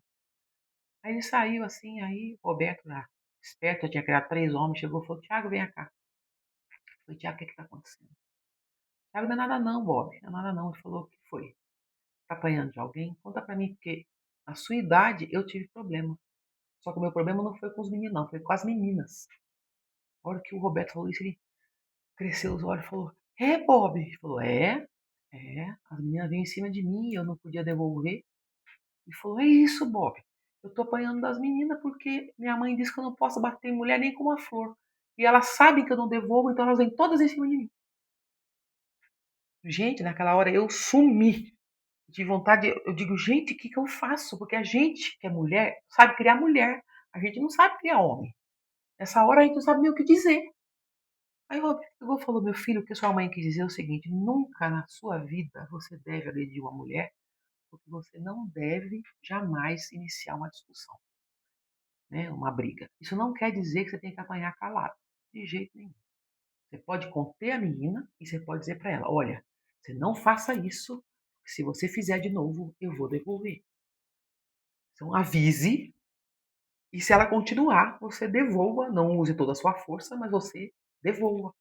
Aí ele saiu assim, aí o Roberto, lá, esperto, eu tinha criado 3 homens, chegou e falou: Tiago, vem cá. Eu falei: Tiago, o que está acontecendo? Tiago, não é nada não, Bob, não é nada não. Ele falou: o que foi? Tá apanhando de alguém? Conta pra mim, porque na sua idade eu tive problema. Só que o meu problema não foi com os meninos, não, foi com as meninas. A hora que o Roberto falou isso, ele cresceu os olhos e falou: é, Bob? Ele falou: as meninas vinham em cima de mim, eu não podia devolver. Ele falou: é isso, Bob. Eu tô apanhando das meninas porque minha mãe disse que eu não posso bater em mulher nem com uma flor. E elas sabem que eu não devolvo, então elas vêm todas em cima de mim. Gente, naquela hora eu sumi de vontade, eu digo, gente, o que eu faço? Porque a gente, que é mulher, sabe criar mulher. A gente não sabe criar homem. Nessa hora a gente não sabe nem o que dizer. Aí o pegou e falou: meu filho, o que sua mãe quis dizer é o seguinte: nunca na sua vida você deve agredir uma mulher, porque você não deve jamais iniciar uma discussão, né, uma briga. Isso não quer dizer que você tem que apanhar calado, de jeito nenhum. Você pode conter a menina e você pode dizer para ela: olha, você não faça isso, se você fizer de novo, eu vou devolver. Então avise. E se ela continuar, você devolva, não use toda a sua força, mas você devolva.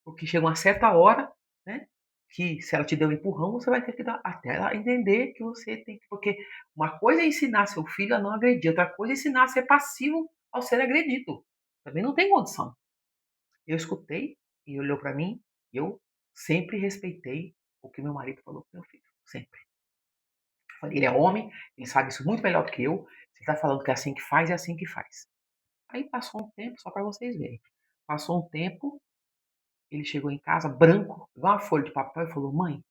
Porque chega uma certa hora, né? Que se ela te der um empurrão, você vai ter que dar até ela entender que você tem que. Porque uma coisa é ensinar seu filho a não agredir, outra coisa é ensinar a ser passivo ao ser agredido. Também não tem condição. Eu escutei e olhou para mim, e eu sempre respeitei o que meu marido falou pro meu filho. Sempre. Ele é homem, ele sabe isso muito melhor do que eu. Se ele tá falando que é assim que faz, é assim que faz. Aí passou um tempo, só para vocês verem. Passou um tempo, ele chegou em casa branco, igual uma folha de papel, e falou: mãe,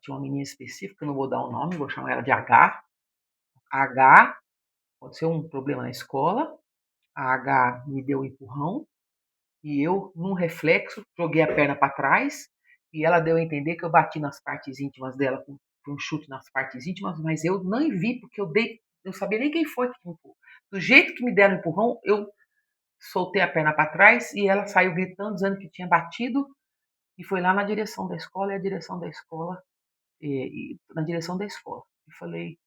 tinha uma menina específica, eu não vou dar o nome, vou chamar ela de H. H, aconteceu um problema na escola, a H me deu um empurrão, e eu, num reflexo, joguei a perna para trás, e ela deu a entender que eu bati nas partes íntimas dela com um chute nas partes íntimas, mas eu não vi, porque eu sabia nem quem foi que me empurrou. Do jeito que me deram o empurrão, eu soltei a perna para trás e ela saiu gritando, dizendo que tinha batido, e foi lá na direção da escola, e a direção da escola, na direção da escola. E falei,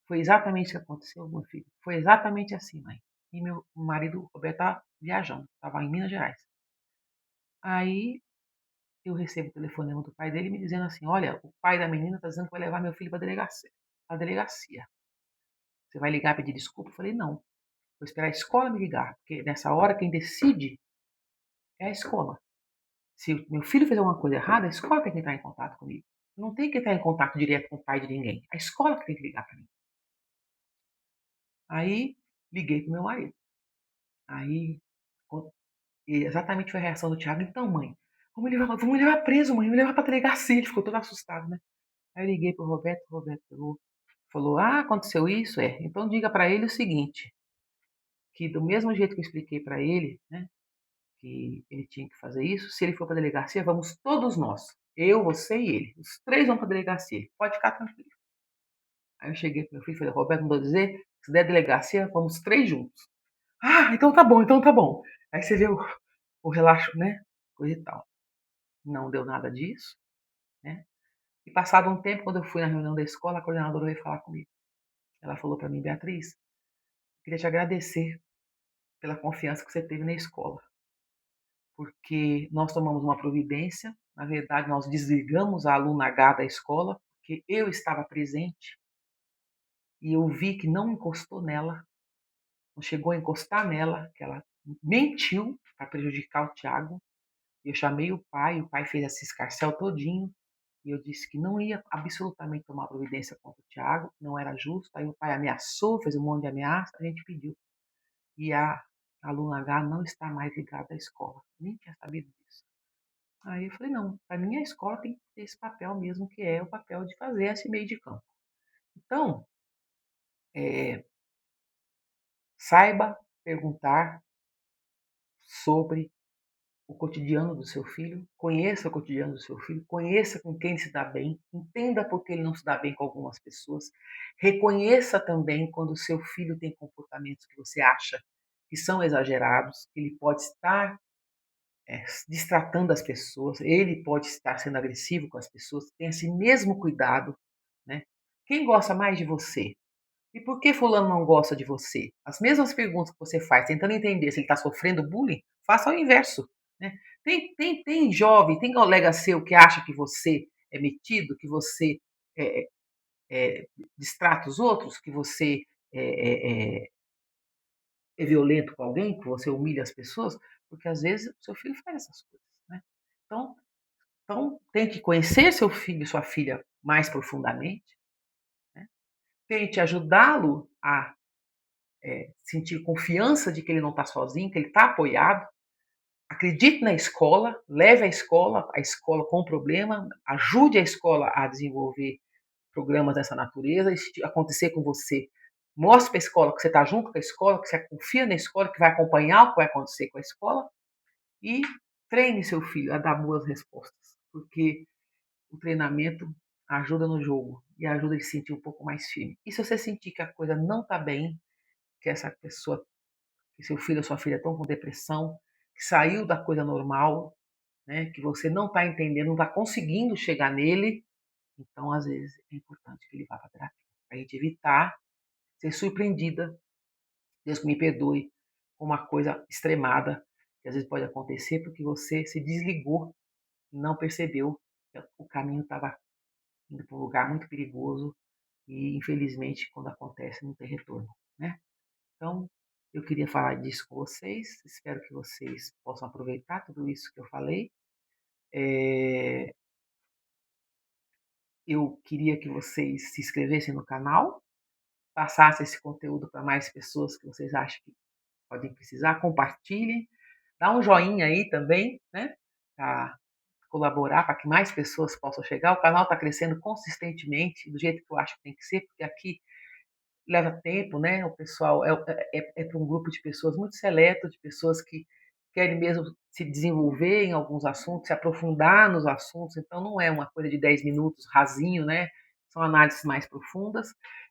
foi exatamente o que aconteceu, meu filho. Foi exatamente assim, mãe. E meu marido, Roberto, estava viajando, estava em Minas Gerais. Aí eu recebo o telefonema do pai dele me dizendo assim: olha, o pai da menina está dizendo que vai levar meu filho para a delegacia. Você vai ligar e pedir desculpa? Eu falei: não, vou esperar a escola me ligar, porque nessa hora quem decide é a escola. Se meu filho fizer uma coisa errada, a escola tem que entrar em contato comigo. Não tem que entrar em contato direto com o pai de ninguém. A escola que tem que ligar para mim. Aí liguei pro meu marido. Aí exatamente foi a reação do Thiago. Então, mãe, vamos levar preso, mãe, vamos levar pra delegacia. Ele ficou todo assustado, né? Aí eu liguei pro Roberto, o Roberto pegou, falou: ah, aconteceu isso? É. Então diga para ele o seguinte, que do mesmo jeito que eu expliquei para ele, né, que ele tinha que fazer isso, se ele for pra delegacia, vamos todos nós. Eu, você e ele. Os três vão pra delegacia. Pode ficar tranquilo. Aí eu cheguei pro meu filho e falei: Roberto, não vou dizer, se der delegacia, vamos três juntos. Ah, então tá bom, então tá bom. Aí você vê o relaxo, né? Coisa e tal. Não deu nada disso, né? E passado um tempo, quando eu fui na reunião da escola, a coordenadora veio falar comigo. Ela falou para mim: Beatriz, eu queria te agradecer pela confiança que você teve na escola, porque nós tomamos uma providência, na verdade nós desligamos a aluna H da escola, porque eu estava presente e eu vi que não encostou nela, não chegou a encostar nela, que ela mentiu para prejudicar o Thiago. Eu chamei o pai fez esse escarcéu todinho, e eu disse que não ia absolutamente tomar providência contra o Thiago, não era justo. Aí o pai ameaçou, fez um monte de ameaça, a gente pediu. E a aluna H não está mais ligada à escola, nem tinha sabido disso. Aí eu falei, não, para mim a escola tem que ter esse papel mesmo, que é o papel de fazer esse meio de campo. Então, saiba perguntar sobre o cotidiano do seu filho, conheça o cotidiano do seu filho, conheça com quem se dá bem, entenda por que ele não se dá bem com algumas pessoas, reconheça também quando o seu filho tem comportamentos que você acha que são exagerados, que ele pode estar distratando as pessoas, ele pode estar sendo agressivo com as pessoas, tenha esse mesmo cuidado, né? Quem gosta mais de você? E por que fulano não gosta de você? As mesmas perguntas que você faz, tentando entender se ele está sofrendo bullying, faça ao inverso. Né? Tem jovem, tem colega seu que acha que você é metido, que você é, distrata os outros, que você é, é violento com alguém, que você humilha as pessoas, porque às vezes o seu filho faz essas coisas. Né? Então, então, tem que conhecer seu filho e sua filha mais profundamente, né? Tente ajudá-lo a sentir confiança de que ele não está sozinho, que ele está apoiado. Acredite na escola, leve a escola com problema, ajude a escola a desenvolver programas dessa natureza. E se acontecer com você, mostre para a escola que você está junto com a escola, que você confia na escola, que vai acompanhar o que vai acontecer com a escola e treine seu filho a dar boas respostas, porque o treinamento ajuda no jogo e ajuda ele a se sentir um pouco mais firme. E se você sentir que a coisa não está bem, que essa pessoa, que seu filho ou sua filha estão com depressão, que saiu da coisa normal, né, que você não está entendendo, não está conseguindo chegar nele, então às vezes é importante que ele vá para a terapia, para a gente evitar ser surpreendida, Deus que me perdoe, com uma coisa extremada, que às vezes pode acontecer porque você se desligou e não percebeu que o caminho estava indo para um lugar muito perigoso e, infelizmente, quando acontece, não tem retorno, né? Então, eu queria falar disso com vocês, espero que vocês possam aproveitar tudo isso que eu falei. Eu queria que vocês se inscrevessem no canal, passassem esse conteúdo para mais pessoas que vocês acham que podem precisar, compartilhem, dá um joinha aí também, né? Para colaborar para que mais pessoas possam chegar. O canal está crescendo consistentemente, do jeito que eu acho que tem que ser, porque aqui leva tempo, né? O pessoal é para um grupo de pessoas muito seleto, de pessoas que querem mesmo se desenvolver em alguns assuntos, se aprofundar nos assuntos. Então, não é uma coisa de 10 minutos rasinho, né? São análises mais profundas.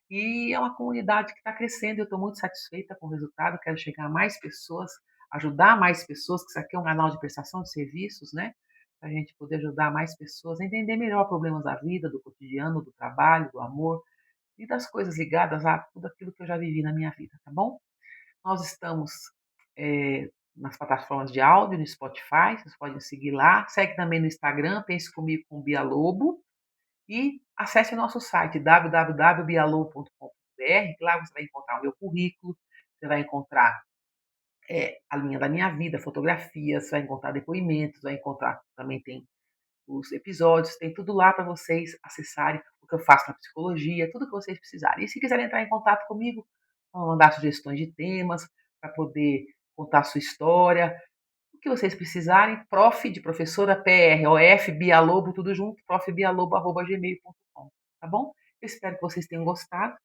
E é uma comunidade que está crescendo. Eu estou muito satisfeita com o resultado. Quero chegar a mais pessoas, ajudar mais pessoas, que isso aqui é um canal de prestação de serviços, né? Para a gente poder ajudar mais pessoas a entender melhor problemas da vida, do cotidiano, do trabalho, do amor e das coisas ligadas a tudo aquilo que eu já vivi na minha vida, tá bom? Nós estamos nas plataformas de áudio, no Spotify, vocês podem seguir lá. Segue também no Instagram, Pense Comigo com Bia Lobo. E acesse o nosso site, www.bialobo.com.br, que lá você vai encontrar o meu currículo, você vai encontrar a linha da minha vida, fotografias, vai encontrar depoimentos, vai encontrar, também tem os episódios, tem tudo lá para vocês acessarem o que eu faço na psicologia, tudo que vocês precisarem. E se quiserem entrar em contato comigo, mandar sugestões de temas, para poder contar a sua história, o que vocês precisarem, prof de professora PROF, Bialobo, tudo junto, profbialobo@gmail.com, tá bom? Eu espero que vocês tenham gostado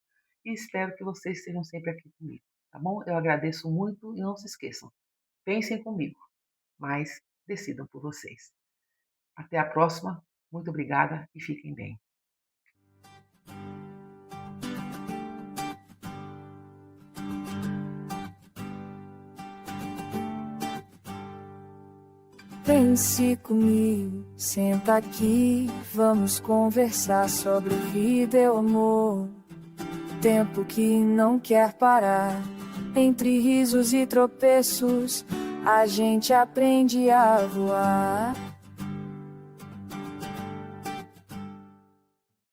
e espero que vocês estejam sempre aqui comigo, tá bom? Eu agradeço muito e não se esqueçam, pensem comigo, mas decidam por vocês. Até a próxima, muito obrigada e fiquem bem. Pense comigo, senta aqui, vamos conversar sobre vida e amor. Tempo que não quer parar, entre risos e tropeços, a gente aprende a voar.